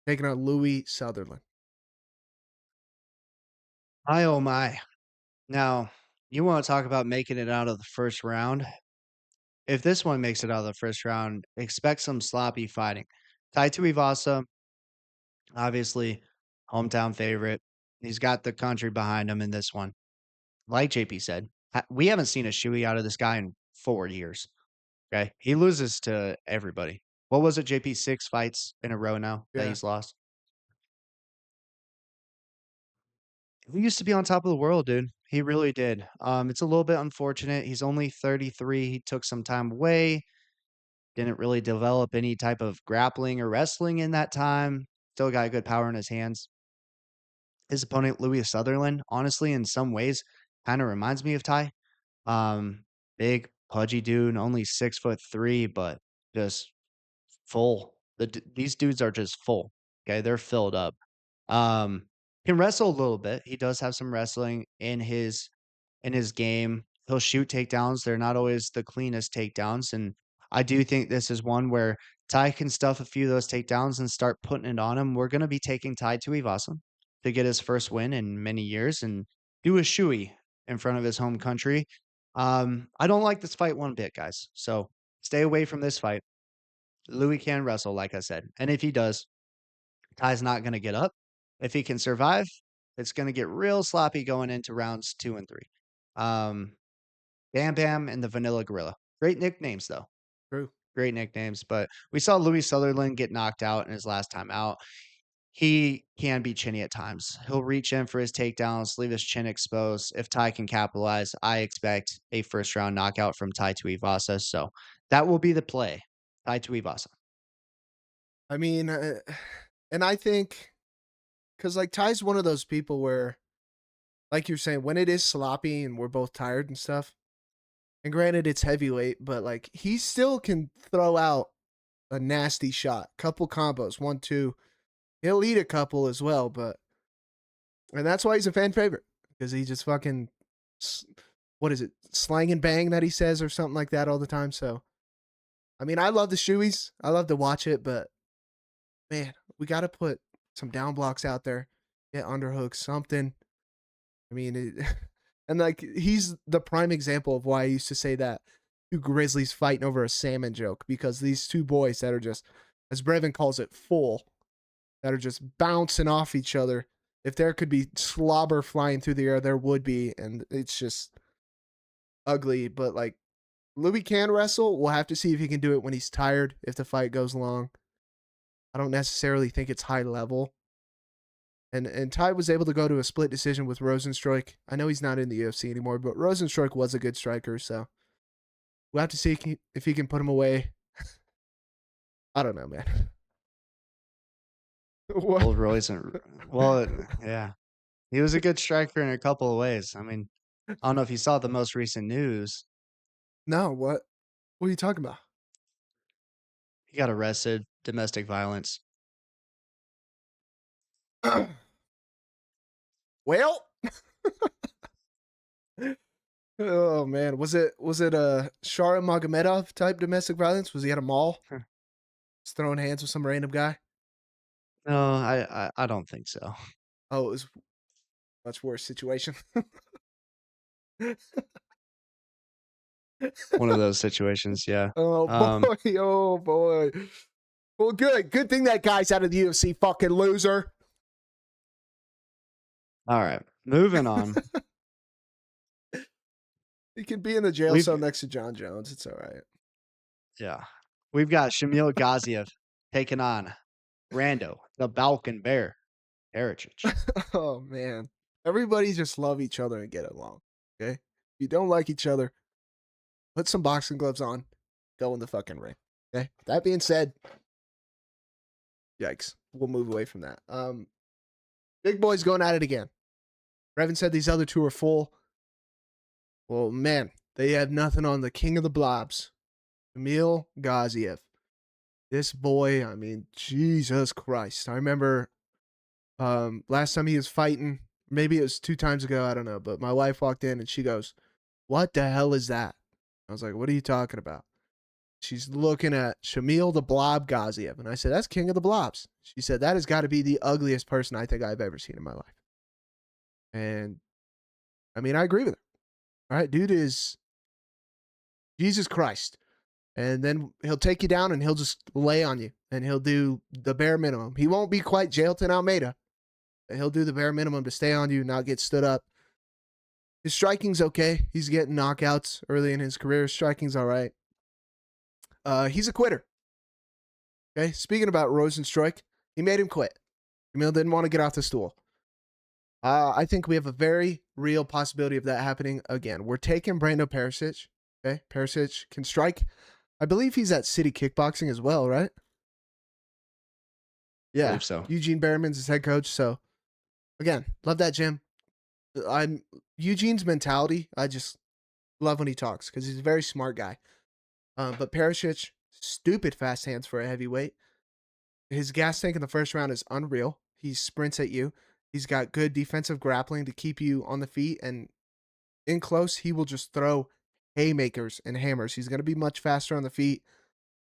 Speaker 1: taking on Louis Sutherland.
Speaker 2: My oh my. Now, you want to talk about making it out of the first round? If this one makes it out of the first round, expect some sloppy fighting. Tai Tuivasa, obviously, hometown favorite. He's got the country behind him in this one. Like JP said, we haven't seen a shoey out of this guy in 4 years. Okay, he loses to everybody. What was it, JP? 6 fights in a row now that
Speaker 1: Yeah.
Speaker 2: he's lost. He used to be on top of the world, dude. He really did. It's a little bit unfortunate. He's only 33. He took some time away. Didn't really develop any type of grappling or wrestling in that time. Still got good power in his hands. His opponent, Louis Sutherland, honestly, in some ways, kind of reminds me of Ty. Big, pudgy dude, only 6'3", but just full. These dudes are just full. Okay, they're filled up. Um, Can wrestle a little bit. He does have some wrestling in his game. He'll shoot takedowns. They're not always the cleanest takedowns, and I do think this is one where Ty can stuff a few of those takedowns and start putting it on him. We're gonna be taking Ty Tuivasa to get his first win in many years and do a shoey in front of his home country. I don't like this fight one bit, guys. So stay away from this fight. Louis can wrestle, like I said, and if he does, Ty's not gonna get up. If he can survive, it's gonna get real sloppy going into rounds 2 and 3. Um, Bam Bam and the Vanilla Gorilla. Great nicknames, though.
Speaker 1: True.
Speaker 2: Great nicknames, but we saw Louis Sutherland get knocked out in his last time out. He can be chinny at times. He'll reach in for his takedowns, leave his chin exposed. If Ty can capitalize, I expect a first round knockout from Tai Tuivasa. So that will be the play. Tai Tuivasa.
Speaker 1: I mean, and I think because like Ty's one of those people where, like you're saying, when it is sloppy and we're both tired and stuff, and granted it's heavyweight, but like he still can throw out a nasty shot, couple combos, 1, 2. He'll eat a couple as well, and that's why he's a fan favorite because he just fucking, what is it, slang and bang that he says or something like that all the time. So, I mean, I love the shoeys, I love to watch it, but man, we got to put some down blocks out there, get underhooks, something. I mean, and like he's the prime example of why I used to say that two Grizzlies fighting over a salmon joke because these two boys that are just, as Brevin calls it, full, that are just bouncing off each other. If there could be slobber flying through the air, there would be, and it's just ugly. But like Louis can wrestle. We'll have to see if he can do it when he's tired. If the fight goes long, I don't necessarily think it's high level. And Ty was able to go to a split decision with Rosenstruik. I know he's not in the UFC anymore, but Rosenstruik was a good striker, so we'll have to see if he can put him away. I don't know, man.
Speaker 2: Well, Royson. Well, yeah. He was a good striker in a couple of ways. I mean, I don't know if you saw the most recent news.
Speaker 1: No, what? What are you talking about?
Speaker 2: He got arrested, domestic violence.
Speaker 1: Well, oh man, was it Shara Magomedov type domestic violence? Was he at a mall, just throwing hands with some random guy?
Speaker 2: No, I don't think so.
Speaker 1: Oh, it was a much worse situation.
Speaker 2: One of those situations, yeah.
Speaker 1: Oh boy, oh boy. Well, good thing that guy's out of the UFC, fucking loser.
Speaker 2: All right, moving on.
Speaker 1: He can be in the jail cell next to John Jones. It's all right.
Speaker 2: Yeah. We've got Shamil Gaziev taking on Rando, the Balkan Bear, Pericic.
Speaker 1: Oh man, everybody just love each other and get along. Okay, if you don't like each other, put some boxing gloves on, go in the fucking ring. Okay. That being said, yikes. We'll move away from that. Big boys going at it again. Brevin said these other two are full. Well, man, they have nothing on the king of the blobs, Shamil Gaziev. This boy, I mean, Jesus Christ. I remember last time he was fighting, maybe it was 2 times ago, I don't know, but my wife walked in and she goes, "What the hell is that?" I was like, "What are you talking about?" She's looking at Shamil the Blob Gaziev, and I said, "That's king of the blobs." She said, "That has got to be the ugliest person I think I've ever seen in my life." And I mean, I agree with her. All right, dude is Jesus Christ. And then he'll take you down and he'll just lay on you and he'll do the bare minimum. He won't be quite Jailton Almeida. He'll do the bare minimum to stay on you, not get stood up. His striking's okay. He's getting knockouts early in his career. Striking's all right. He's a quitter. Okay, speaking about Rosenstruik, he made him quit. Emil didn't want to get off the stool. I think we have a very real possibility of that happening again. We're taking Brando Pericic. Okay, Pericic can strike. I believe he's at City Kickboxing as well, right? Yeah,
Speaker 2: I believe so.
Speaker 1: Eugene Behrman's his head coach. So, again, love that gym. I'm Eugene's mentality. I just love when he talks because he's a very smart guy. But Pericic, stupid fast hands for a heavyweight. His gas tank in the first round is unreal. He sprints at you. He's got good defensive grappling to keep you on the feet, and in close, he will just throw haymakers and hammers. He's going to be much faster on the feet.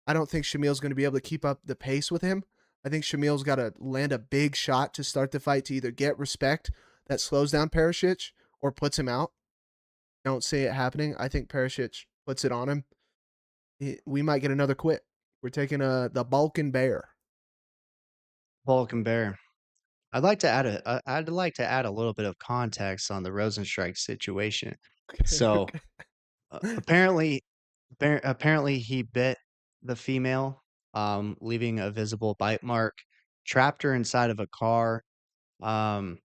Speaker 1: I don't think Shamil's going to be able to keep up the pace with him. I think Shamil's got to land a big shot to start the fight to either get respect that slows down Pericic or puts him out. Don't see it happening. I think Pericic puts it on him. We might get another quit. We're taking the Balkan Bear.
Speaker 2: Vulcan Bear. I'd like to add a little bit of context on the Rosenstrike situation.
Speaker 1: Okay,
Speaker 2: So
Speaker 1: okay.
Speaker 2: apparently he bit the female, leaving a visible bite mark, trapped her inside of a car. Um,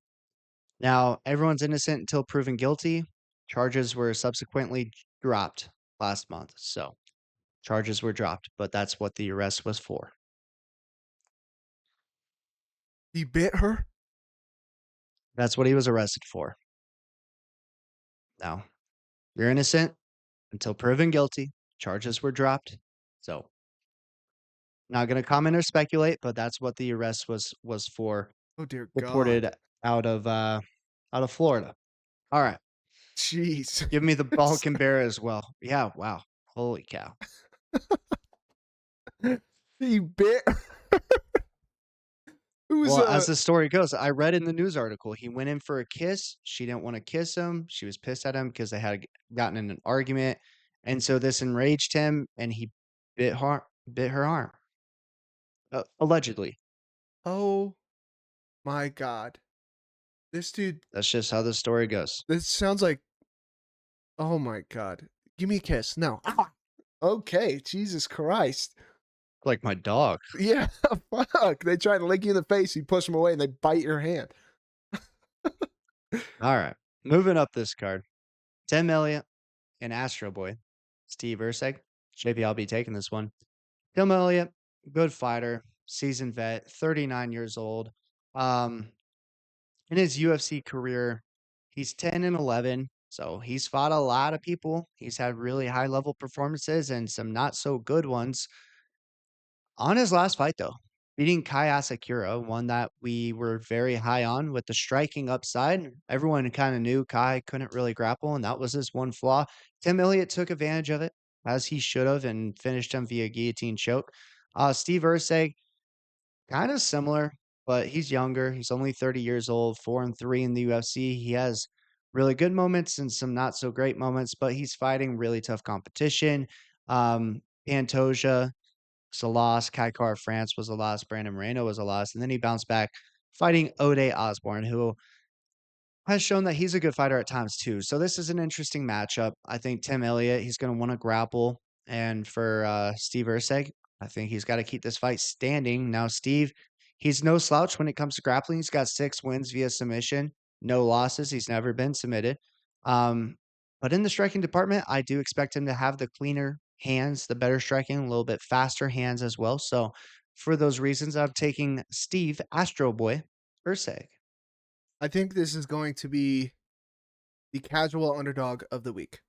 Speaker 2: Now everyone's innocent until proven guilty. Charges were subsequently dropped last month. So charges were dropped, but that's what the arrest was for.
Speaker 1: He bit her?
Speaker 2: That's what he was arrested for. Now, you're innocent until proven guilty. Charges were dropped. So, not going to comment or speculate, but that's what the arrest was for.
Speaker 1: Oh dear God.
Speaker 2: Reported out of Florida. All right.
Speaker 1: Jeez.
Speaker 2: Give me the Balkan Bear as well. Yeah, wow. Holy cow.
Speaker 1: He bit her. It was
Speaker 2: Well, as the story goes, I read in the news article, he went in for a kiss. She didn't want to kiss him. She was pissed at him because they had gotten in an argument. And so this enraged him and he bit her arm. Allegedly.
Speaker 1: oh my God. This dude,
Speaker 2: That's just how the story goes.
Speaker 1: this sounds like, oh my God. Give me a kiss. No. Ah. Okay. Jesus Christ.
Speaker 2: Like my dog.
Speaker 1: Yeah. Fuck. They try to lick you in the face. You push them away and they bite your hand.
Speaker 2: All right. Moving up this card. Tim Elliott and Astro Boy. Steve Erceg. JP, I'll be taking this one. Tim Elliott, good fighter, seasoned vet, 39 years old. In his UFC career, he's 10-11. So he's fought a lot of people. He's had really high level performances and some not so good ones. On his last fight, though, beating Kai Asakura, one that we were very high on with the striking upside. Everyone kind of knew Kai couldn't really grapple, and that was his one flaw. Tim Elliott took advantage of it, as he should have, and finished him via guillotine choke. Steve Erceg, kind of similar, but he's younger. He's only 30 years old, 4-3 in the UFC. He has really good moments and some not so great moments, but he's fighting really tough competition. Pantoja was a loss. Kai Kara France was a loss. Brandon Moreno was a loss. And then he bounced back fighting Ode Osborne, who has shown that he's a good fighter at times too. So this is an interesting matchup. I think Tim Elliott, he's going to want to grapple. And for Steve Erceg, I think he's got to keep this fight standing. Now, Steve, he's no slouch when it comes to grappling. He's got 6 wins via submission, no losses. He's never been submitted. But in the striking department, I do expect him to have the cleaner hands, the better striking, a little bit faster hands as well. So for those reasons, I'm taking Steve Astro Boy Erceg.
Speaker 1: I think this is going to be the casual underdog of the week.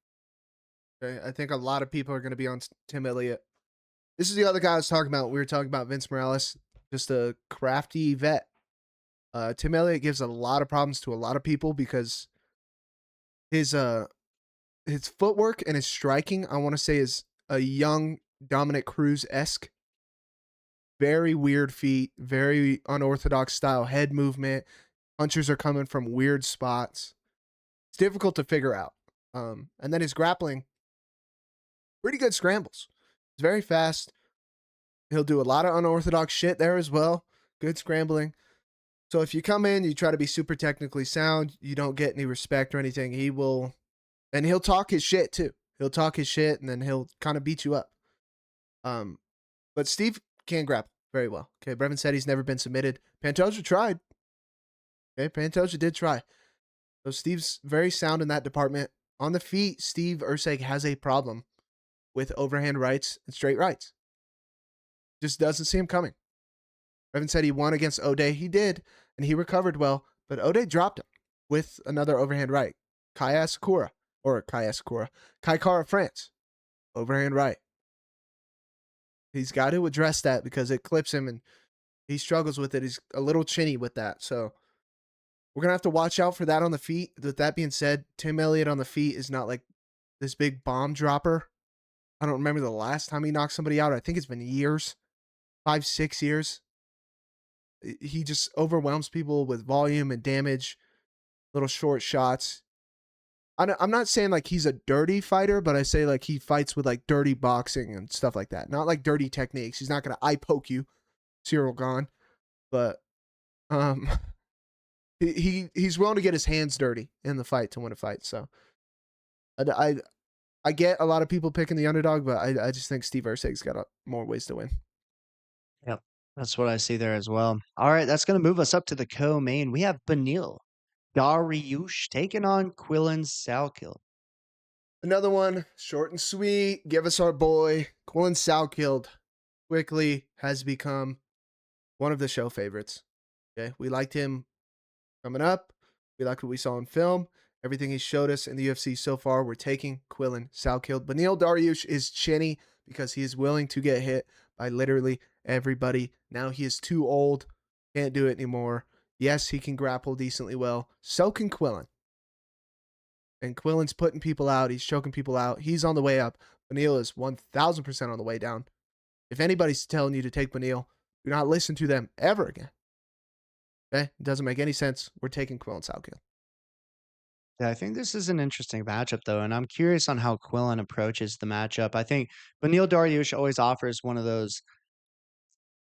Speaker 1: Okay. I think a lot of people are going to be on Tim Elliott. This is the other guy I was talking about. We were talking about Vince Morales, just a crafty vet. Tim Elliott gives a lot of problems to a lot of people because his footwork and his striking, I want to say, is a young Dominic Cruz-esque. Very weird feet, very unorthodox style head movement. Punchers are coming from weird spots. It's difficult to figure out. And then his grappling, pretty good scrambles. It's very fast. He'll do a lot of unorthodox shit there as well. Good scrambling. So if you come in, you try to be super technically sound, you don't get any respect or anything, he will, and he'll talk his shit too. He'll talk his shit and then he'll kind of beat you up. But Steve can grapple very well. Okay, Brevin said he's never been submitted. Pantoja tried. Okay, Pantoja did try. So Steve's very sound in that department. On the feet, Steve Erceg has a problem with overhand rights and straight rights. Just doesn't see him coming. Brevin said he won against Ode. He did, and he recovered well, but Ode dropped him with another overhand right. Kai Kara France, overhand right. He's got to address that because it clips him and he struggles with it. He's a little chinny with that. So we're gonna have to watch out for that on the feet. With that being said, Tim Elliott on the feet is not like this big bomb dropper. I don't remember the last time he knocked somebody out. I think it's been years, 5, 6 years. He just overwhelms people with volume and damage, little short shots. I'm not saying like he's a dirty fighter, but I say like he fights with like dirty boxing and stuff like that. Not like dirty techniques. He's not gonna eye poke you, Cyril gone, but um, he's willing to get his hands dirty in the fight to win a fight. So I I get a lot of people picking the underdog, but I just think Steve Erceg's got more ways to win.
Speaker 2: Yep. That's what I see there as well. All right, that's going to move us up to the co-main. We have Benil Dariush taking on Quillen Salkilld.
Speaker 1: Another one, short and sweet. Give us our boy Quillen Salkilld. Quickly has become one of the show favorites. Okay, we liked him coming up. We liked what we saw in film. Everything he showed us in the UFC so far, we're taking Quillen Salkilld. Benil Dariush is chinny because he is willing to get hit by literally everybody. Now he is too old, can't do it anymore. Yes, he can grapple decently well. So can Quillen. And Quillen's putting people out. He's choking people out. He's on the way up. Benil is 1,000% on the way down. If anybody's telling you to take Benil, do not listen to them ever again. Okay? It doesn't make any sense. We're taking Quillen Salkilld.
Speaker 2: Yeah, I think this is an interesting matchup, though, and I'm curious on how Quillen approaches the matchup. I think Benil Dariush always offers one of those,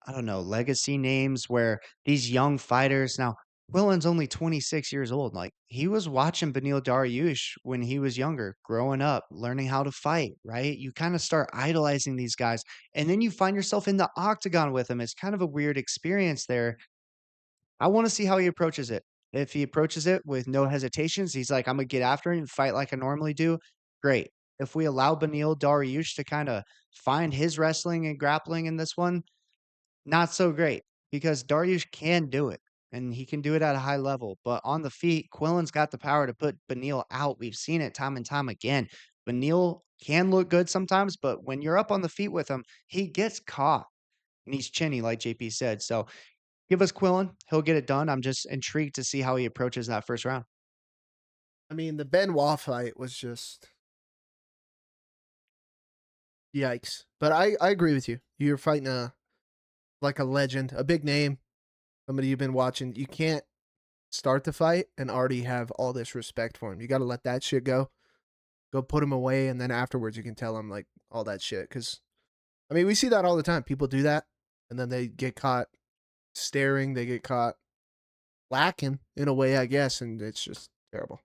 Speaker 2: I don't know, legacy names where these young fighters now, Quillen's only 26 years old. Like, he was watching Benil Dariush when he was younger, growing up, learning how to fight, right? You kind of start idolizing these guys, and then you find yourself in the octagon with them. It's kind of a weird experience there. I wanna see how he approaches it. If he approaches it with no hesitations, he's like, "Imma get after him and fight like I normally do," great. If we allow Beneil Dariush to kinda find his wrestling and grappling in this one, not so great, because Dariush can do it, and he can do it at a high level, but on the feet, Quillen's got the power to put Beneil out. We've seen it time and time again. Beneil can look good sometimes, but when you're up on the feet with him, he gets caught, and he's chinny, like JP said, so give us Quillen. He'll get it done. I'm just intrigued to see how he approaches that first round.
Speaker 1: I mean, the Benoit fight was just yikes. But I agree with you. You're fighting a legend, a big name, somebody you've been watching. You can't start the fight and already have all this respect for him. You got to let that shit go. Go put him away, and then afterwards you can tell him like all that shit. Because I mean, we see that all the time. People do that, and then they get caught staring. They get caught lacking in a way, I guess, and it's just terrible.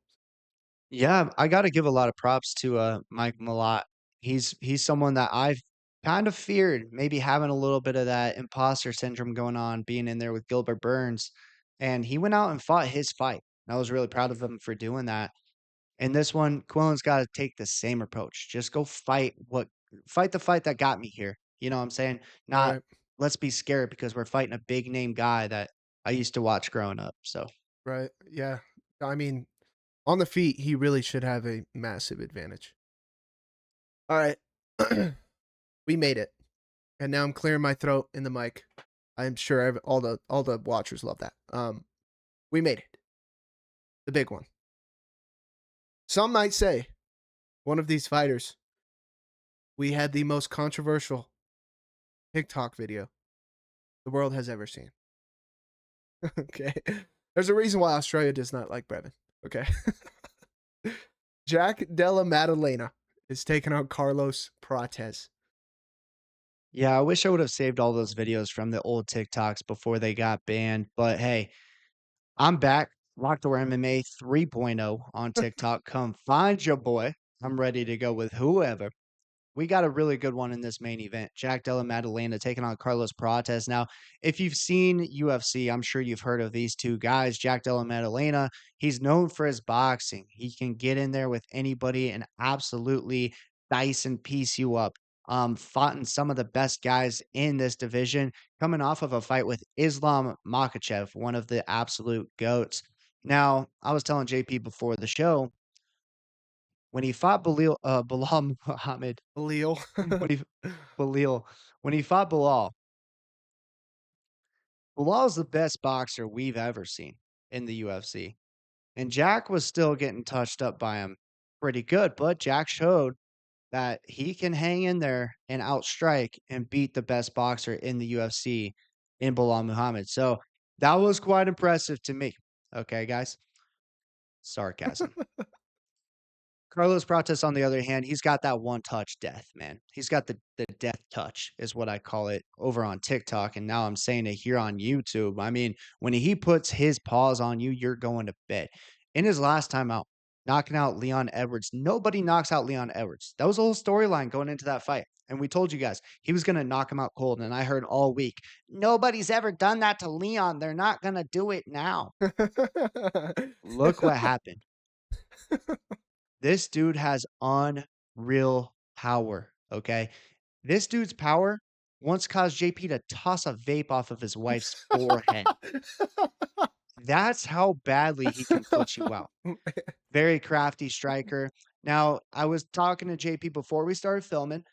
Speaker 2: Yeah, I gotta give a lot of props to, Mike Malott. He's someone that I've kind of feared maybe having a little bit of that imposter syndrome going on, being in there with Gilbert Burns, and he went out and fought his fight. I was really proud of him for doing that. And this one, Quillen's gotta take the same approach. Just go fight the fight that got me here. You know what I'm saying? Not,
Speaker 1: Right,
Speaker 2: "Let's be scared because we're fighting a big name guy that I used to watch growing up." So
Speaker 1: right, yeah. I mean, on the feet, he really should have a massive advantage. All right, we made it, and now I'm clearing my throat in the mic. I'm sure all the watchers love that. We made it, the big one. Some might say one of these fighters. We had the most controversial TikTok video the world has ever seen. Okay, there's a reason why Australia does not like Brevin. Okay, Jack Della Maddalena is taking on Carlos Prates.
Speaker 2: yeah, I wish I would have saved all those videos from the old TikToks before they got banned, but hey, I'm back. Lockdoor MMA 3.0 on TikTok. Come find your boy. I'm ready to go with whoever. We got a really good one in this main event. Jack Della Maddalena taking on Carlos Prates. Now, if you've seen UFC, I'm sure you've heard of these two guys. Jack Della Maddalena, he's known for his boxing. He can get in there with anybody and absolutely dice and piece you up. Fought in some of the best guys in this division, coming off of a fight with Islam Makachev, one of the absolute goats. Now, I was telling JP before the show, when he fought Bilal Muhammad,
Speaker 1: Leo.
Speaker 2: when he Belal. When he fought Bilal, Bilal's the best boxer we've ever seen in the UFC. And Jack was still getting touched up by him pretty good, but Jack showed that he can hang in there and outstrike and beat the best boxer in the UFC in Bilal Muhammad. So that was quite impressive to me. Okay, guys. Sarcasm. Carlos Prates, on the other hand, he's got that one touch death, man. He's got the death touch, is what I call it over on TikTok. And now I'm saying it here on YouTube. I mean, when he puts his paws on you, you're going to bed. In his last time out, knocking out Leon Edwards, nobody knocks out Leon Edwards. That was the whole storyline going into that fight. And we told you guys he was going to knock him out cold. And I heard all week, nobody's ever done that to Leon. They're not going to do it now. Look what happened. This dude has unreal power, okay? This dude's power once caused JP to toss a vape off of his wife's forehead. That's how badly he can put you out. Very crafty striker. Now, I was talking to JP before we started filming.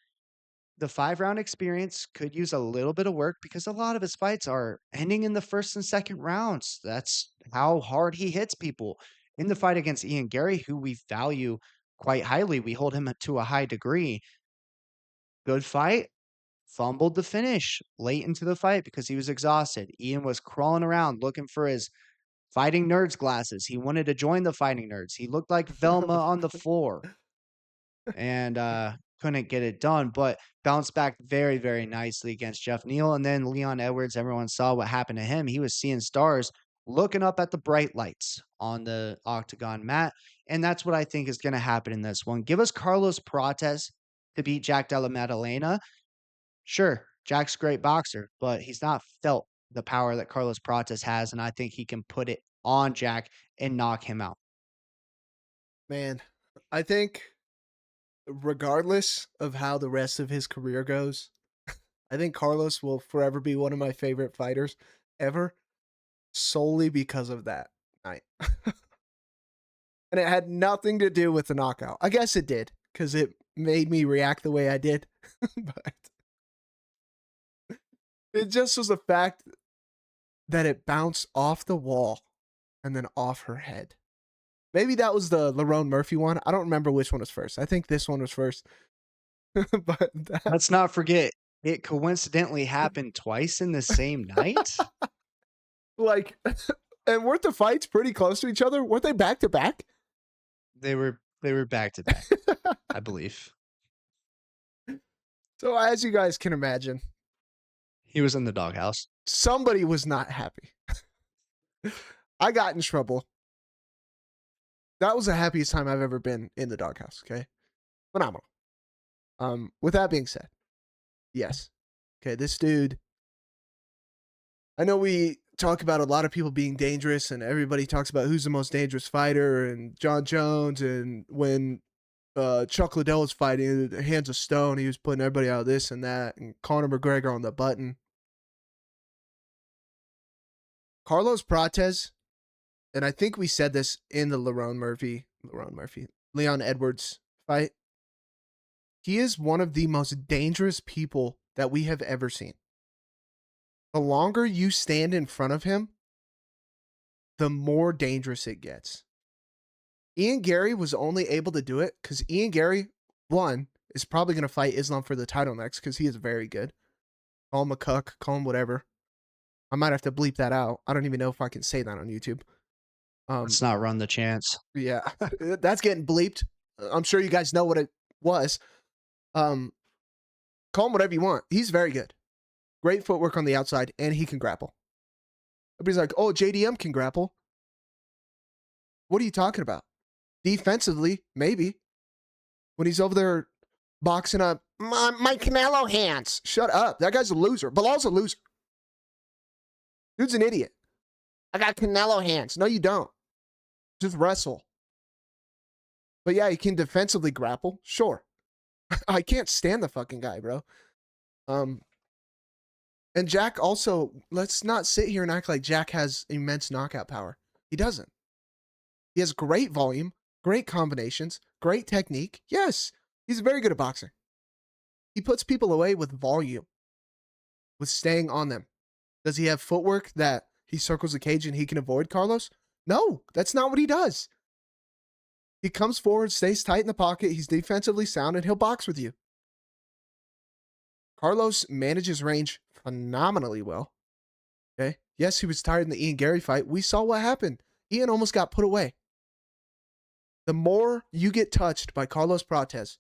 Speaker 2: The 5-round experience could use a little bit of work because a lot of his fights are ending in the first and second rounds. That's how hard he hits people. In the fight against Ian Gary, who we value quite highly, we hold him to a high degree. Good fight, fumbled the finish late into the fight because he was exhausted. Ian was crawling around looking for his fighting nerds glasses. He wanted to join the fighting nerds. He looked like Velma on the floor and couldn't get it done, but bounced back very, very nicely against Jeff Neal. And then Leon Edwards, everyone saw what happened to him. He was seeing stars, looking up at the bright lights on the octagon mat. And that's what I think is going to happen in this one. Give us Carlos Prates to beat Jack Della Maddalena. Sure, Jack's a great boxer, but he's not felt the power that Carlos Prates has. And I think he can put it on Jack and knock him out.
Speaker 1: Man, I think regardless of how the rest of his career goes, I think Carlos will forever be one of my favorite fighters ever, solely because of that night. And it had nothing to do with the knockout. I guess it did, because it made me react the way I did. But it just was the fact that it bounced off the wall and then off her head. Maybe that was the Lerone Murphy one. I don't remember which one was first. I think this one was first. But
Speaker 2: let's not forget, it coincidentally happened twice in the same night.
Speaker 1: Like, and weren't the fights pretty close to each other? Weren't they back to back?
Speaker 2: They were back to back, I believe.
Speaker 1: So as you guys can imagine,
Speaker 2: he was in the doghouse.
Speaker 1: Somebody was not happy. I got in trouble. That was the happiest time I've ever been in the doghouse, okay? Phenomenal. With that being said, yes. Okay, this dude, I know we talk about a lot of people being dangerous and everybody talks about who's the most dangerous fighter and John Jones, and when Chuck Liddell was fighting, Hands of Stone, he was putting everybody out of this and that, and Conor McGregor on the button. Carlos Prates, and I think we said this in the Leon Edwards fight, he is one of the most dangerous people that we have ever seen. The longer you stand in front of him, the more dangerous it gets. Ian Gary was only able to do it because Ian Gary, one, is probably going to fight Islam for the title next because he is very good. Call him a cuck, call him whatever. I might have to bleep that out. I don't even know if I can say that on YouTube.
Speaker 2: Let's not run the chance.
Speaker 1: Yeah, that's getting bleeped. I'm sure you guys know what it was. Call him whatever you want. He's very good. Great footwork on the outside, and he can grapple. Everybody's like, oh, JDM can grapple. What are you talking about? Defensively, maybe. When he's over there boxing up, my Canelo hands. Shut up. That guy's a loser. Bilal's a loser. Dude's an idiot. I got Canelo hands. No, you don't. Just wrestle. But yeah, he can defensively grapple. Sure. I can't stand the fucking guy, bro. And Jack also, let's not sit here and act like Jack has immense knockout power. He doesn't. He has great volume, great combinations, great technique. Yes, he's very good at boxing. He puts people away with volume, with staying on them. Does he have footwork that he circles the cage and he can avoid Carlos? No, that's not what he does. He comes forward, stays tight in the pocket. He's defensively sound, and he'll box with you. Carlos manages range phenomenally well. Okay. Yes, he was tired in the Ian Gary fight. We saw what happened. Ian almost got put away. The more you get touched by Carlos Prates,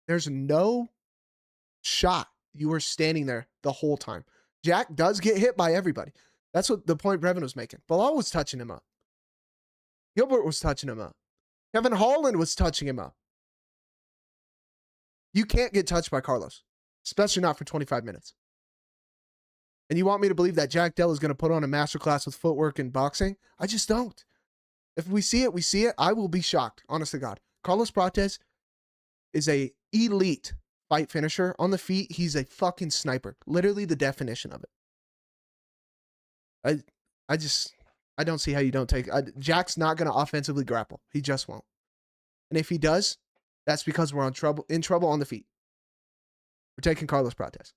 Speaker 1: there's no shot you are standing there the whole time. Jack does get hit by everybody. That's what the point Brevin was making. Bilal was touching him up. Gilbert was touching him up. Kevin Holland was touching him up. You can't get touched by Carlos, especially not for 25 minutes. And you want me to believe that Jack Della is going to put on a masterclass with footwork and boxing? I just don't. If we see it, we see it. I will be shocked, honest to God. Carlos Prates is a elite fight finisher. On the feet, he's a fucking sniper. Literally the definition of it. I don't see how you don't take... Jack's not going to offensively grapple. He just won't. And if he does, that's because we're in trouble on the feet. We're taking Carlos Prates.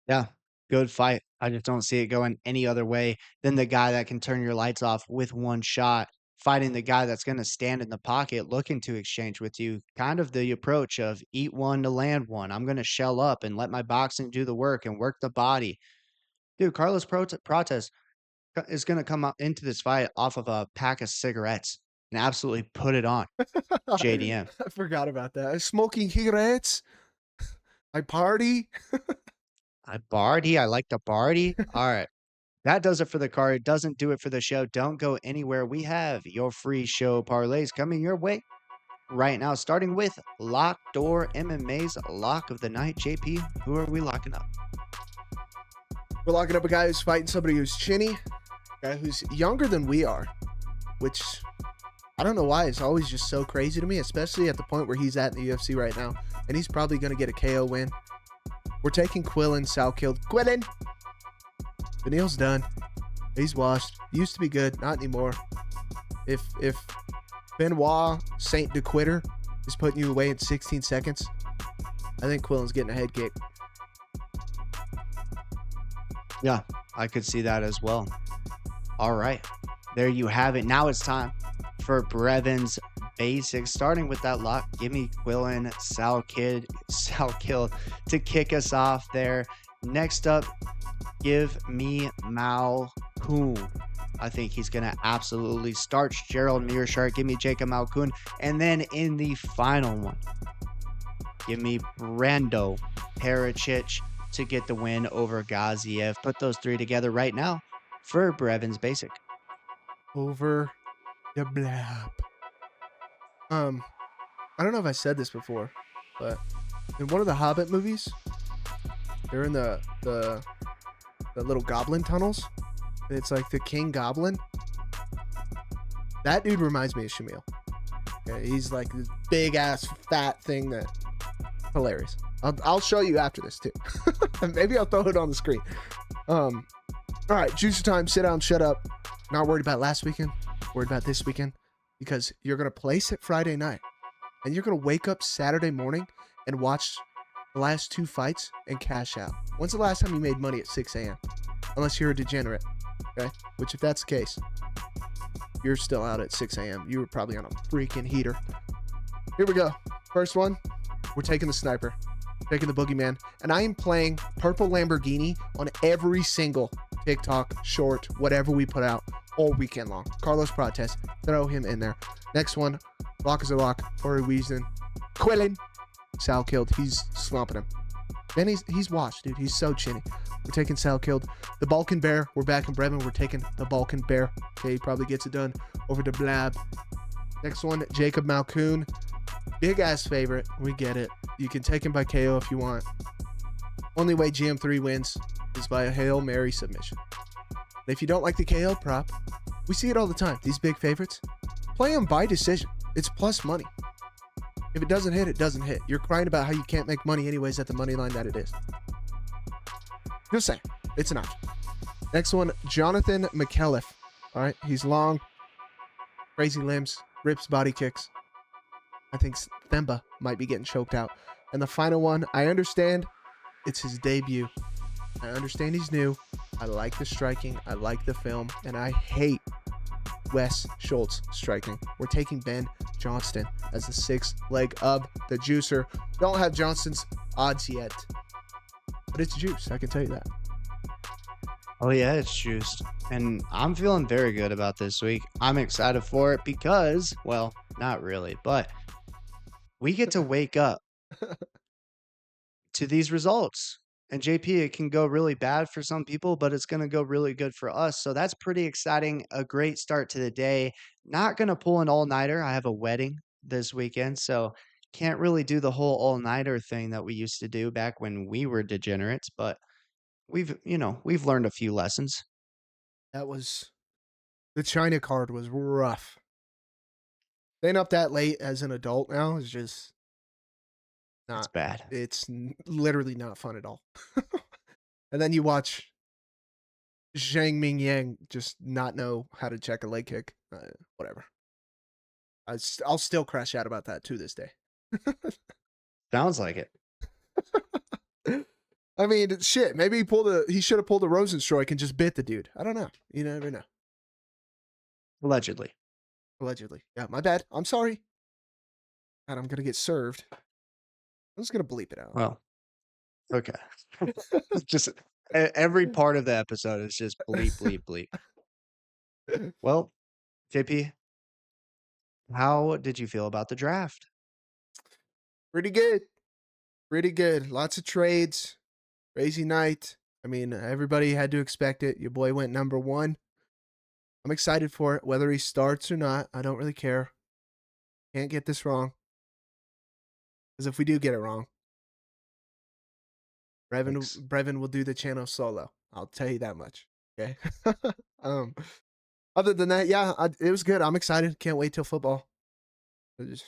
Speaker 2: Yeah, good fight. I just don't see it going any other way than the guy that can turn your lights off with one shot, fighting the guy that's going to stand in the pocket looking to exchange with you. Kind of the approach of eat one to land one. I'm going to shell up and let my boxing do the work and work the body. Dude, Carlos Prates is going to come up into this fight off of a pack of cigarettes and absolutely put it on. JDM.
Speaker 1: I forgot about that. I'm smoking cigarettes. I party.
Speaker 2: I like to party. All right. That does it for the card. Doesn't do it for the show. Don't go anywhere. We have your free show parlays coming your way right now, starting with Lock Door MMA's Lock of the Night. JP, who are we locking up?
Speaker 1: We're locking up a guy who's fighting somebody who's chinny, a guy who's younger than we are, which I don't know why is always just so crazy to me, especially at the point where he's at in the UFC right now, and he's probably going to get a KO win. We're taking Quillen, Salkilld. Quillen! Benil's done. He's washed. Used to be good, not anymore. If Benoit Saint de Quitter is putting you away in 16 seconds, I think Quillen's getting a head kick.
Speaker 2: Yeah, I could see that as well. All right, there you have it. Now it's time for Brevin's Basics, starting with that lock. Give me Quillen, Salkilld to kick us off there. Next up, give me Malkoun. I think he's going to absolutely starch Gerald Meerschart. Give me Jacob Malkoun. And then in the final one, give me Brando Pericic to get the win over Gazie. Put those three together right now for Brevin's Basic.
Speaker 1: Over the blab. I don't know if I said this before, but in one of the Hobbit movies, they're in the little goblin tunnels. And it's like the King Goblin. That dude reminds me of Shamil. Okay, he's like this big ass fat thing that hilarious. I'll show you after this too. Maybe I'll throw it on the screen. All right, juicer time. Sit down, shut up. Not worried about last weekend. Worried about this weekend because you're gonna place it Friday night, and you're gonna wake up Saturday morning and watch the last two fights and cash out. When's the last time you made money at 6 a.m.? Unless you're a degenerate, okay? Which, if that's the case, you're still out at 6 a.m. You were probably on a freaking heater. Here we go. First one, we're taking the sniper, taking the boogeyman, and I am playing Purple Lamborghini on every single TikTok, short, whatever we put out all weekend long. Carlos Prates, throw him in there. Next one, lock is a lock for a reason. Quillen, Salkilld, he's slumping him. Then he's washed, dude. He's so chinny. We're taking Salkilld. The Balkan Bear, we're back in Brevin. We're taking the Balkan Bear. Okay, he probably gets it done over to Blab. Next one, Jacob Malkoun. Big ass favorite. We get it. You can take him by KO if you want. Only way GM3 wins is by a Hail Mary submission. And if you don't like the KO prop, we see it all the time. These big favorites, play them by decision. It's plus money. If it doesn't hit, it doesn't hit. You're crying about how you can't make money anyways at the money line that it is. Just saying. It's an option. Next one, Jonathan Micallef. All right. He's long, crazy limbs, rips body kicks. I think Themba might be getting choked out. And the final one, I understand it's his debut. I understand he's new. I like the striking. I like the film. And I hate Wes Schultz striking. We're taking Ben Johnston as the 6th leg of the juicer. Don't have Johnston's odds yet, but it's juice. I can tell you that.
Speaker 2: Oh, yeah, it's juiced. And I'm feeling very good about this week. I'm excited for it because, well, not really, but we get to wake up to these results. And JP, it can go really bad for some people, but it's going to go really good for us. So that's pretty exciting. A great start to the day. Not going to pull an all-nighter. I have a wedding this weekend, so can't really do the whole all-nighter thing that we used to do back when we were degenerates, but we've learned a few lessons.
Speaker 1: That was the China card was rough. Staying up that late as an adult now is just not.
Speaker 2: It's bad.
Speaker 1: It's literally not fun at all. And then you watch Zhang Ming Yang just not know how to check a leg kick. Whatever. I'll still crash out about that to this day.
Speaker 2: Sounds like it.
Speaker 1: I mean, shit. Maybe he should have pulled a Rosenstrike and just bit the dude. I don't know. You never know.
Speaker 2: Allegedly.
Speaker 1: Yeah, my bad. I'm sorry. God, I'm gonna get served. I'm just gonna bleep it out.
Speaker 2: Well, okay. Just every part of the episode is just bleep, bleep, bleep. Well, JP, how did you feel about the draft?
Speaker 1: Pretty good. Lots of trades. Crazy night. I mean, everybody had to expect it. Your boy went number 1. I'm excited for it. Whether he starts or not, I don't really care. Can't get this wrong. Because if we do get it wrong, Brevin will do the channel solo. I'll tell you that much. Okay. Other than that, yeah, it was good. I'm excited. Can't wait till football. I just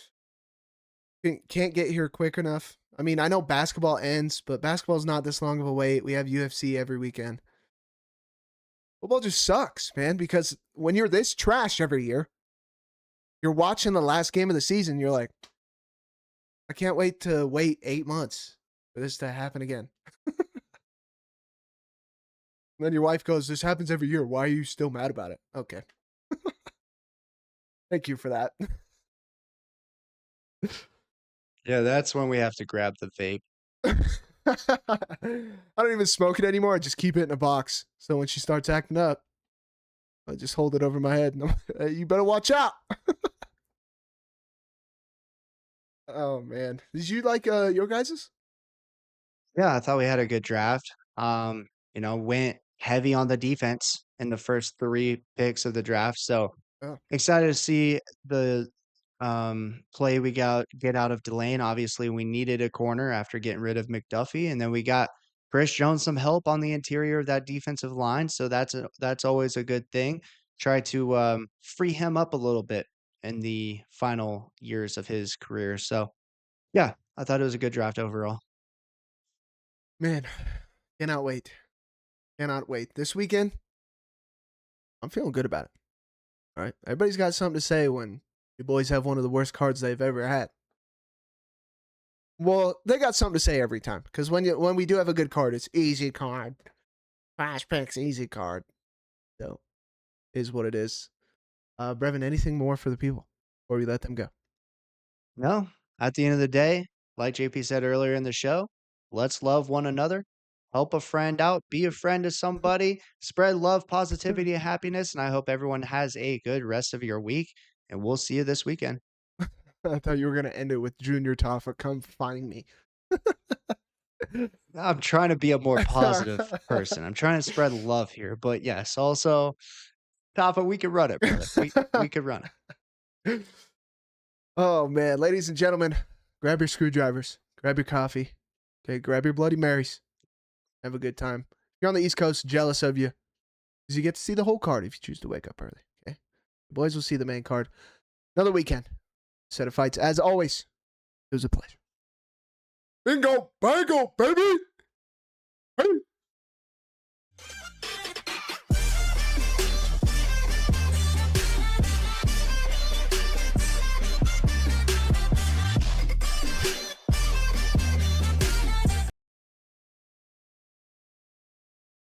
Speaker 1: can't get here quick enough. I mean, I know basketball ends, but basketball's not this long of a wait. We have UFC every weekend. Football just sucks, man, because when you're this trash every year, you're watching the last game of the season, you're like, I can't wait to wait 8 months for this to happen again. Then your wife goes, this happens every year. Why are you still mad about it? Okay. Thank you for that.
Speaker 2: Yeah, that's when we have to grab the vape.
Speaker 1: I don't even smoke it anymore. I just keep it in a box. So when she starts acting up, I just hold it over my head. And hey, you better watch out. Oh, man. Did you like your guys's?
Speaker 2: Yeah, I thought we had a good draft. Went heavy on the defense in the first 3 picks of the draft. So
Speaker 1: Oh.
Speaker 2: excited to see the play we get out of Delane. Obviously, we needed a corner after getting rid of McDuffie, and then we got Chris Jones some help on the interior of that defensive line. So that's always a good thing. Try to free him up a little bit in the final years of his career. So yeah, I thought it was a good draft overall.
Speaker 1: Man, cannot wait. This weekend, I'm feeling good about it. All right. Everybody's got something to say when your boys have one of the worst cards they've ever had. Well, they got something to say every time. Because when we do have a good card, it's easy card. Flash picks, easy card. So, is what it is. Brevin, anything more for the people before we let them go?
Speaker 2: No, at the end of the day, like JP said earlier in the show, let's love one another, help a friend out, be a friend to somebody, spread love, positivity, and happiness. And I hope everyone has a good rest of your week. And we'll see you this weekend.
Speaker 1: I thought you were going to end it with Junior Tafa, come find me.
Speaker 2: I'm trying to be a more positive person. I'm trying to spread love here. But yes, also, Tafa, we could run it, brother. We could run it.
Speaker 1: Oh, man. Ladies and gentlemen, grab your screwdrivers, grab your coffee, okay, grab your Bloody Marys. Have a good time. If you're on the East Coast, jealous of you, because you get to see the whole card if you choose to wake up early, okay? The boys will see the main card. Another weekend. Set of fights. As always, it was a pleasure. Bingo, bango, baby! Hey!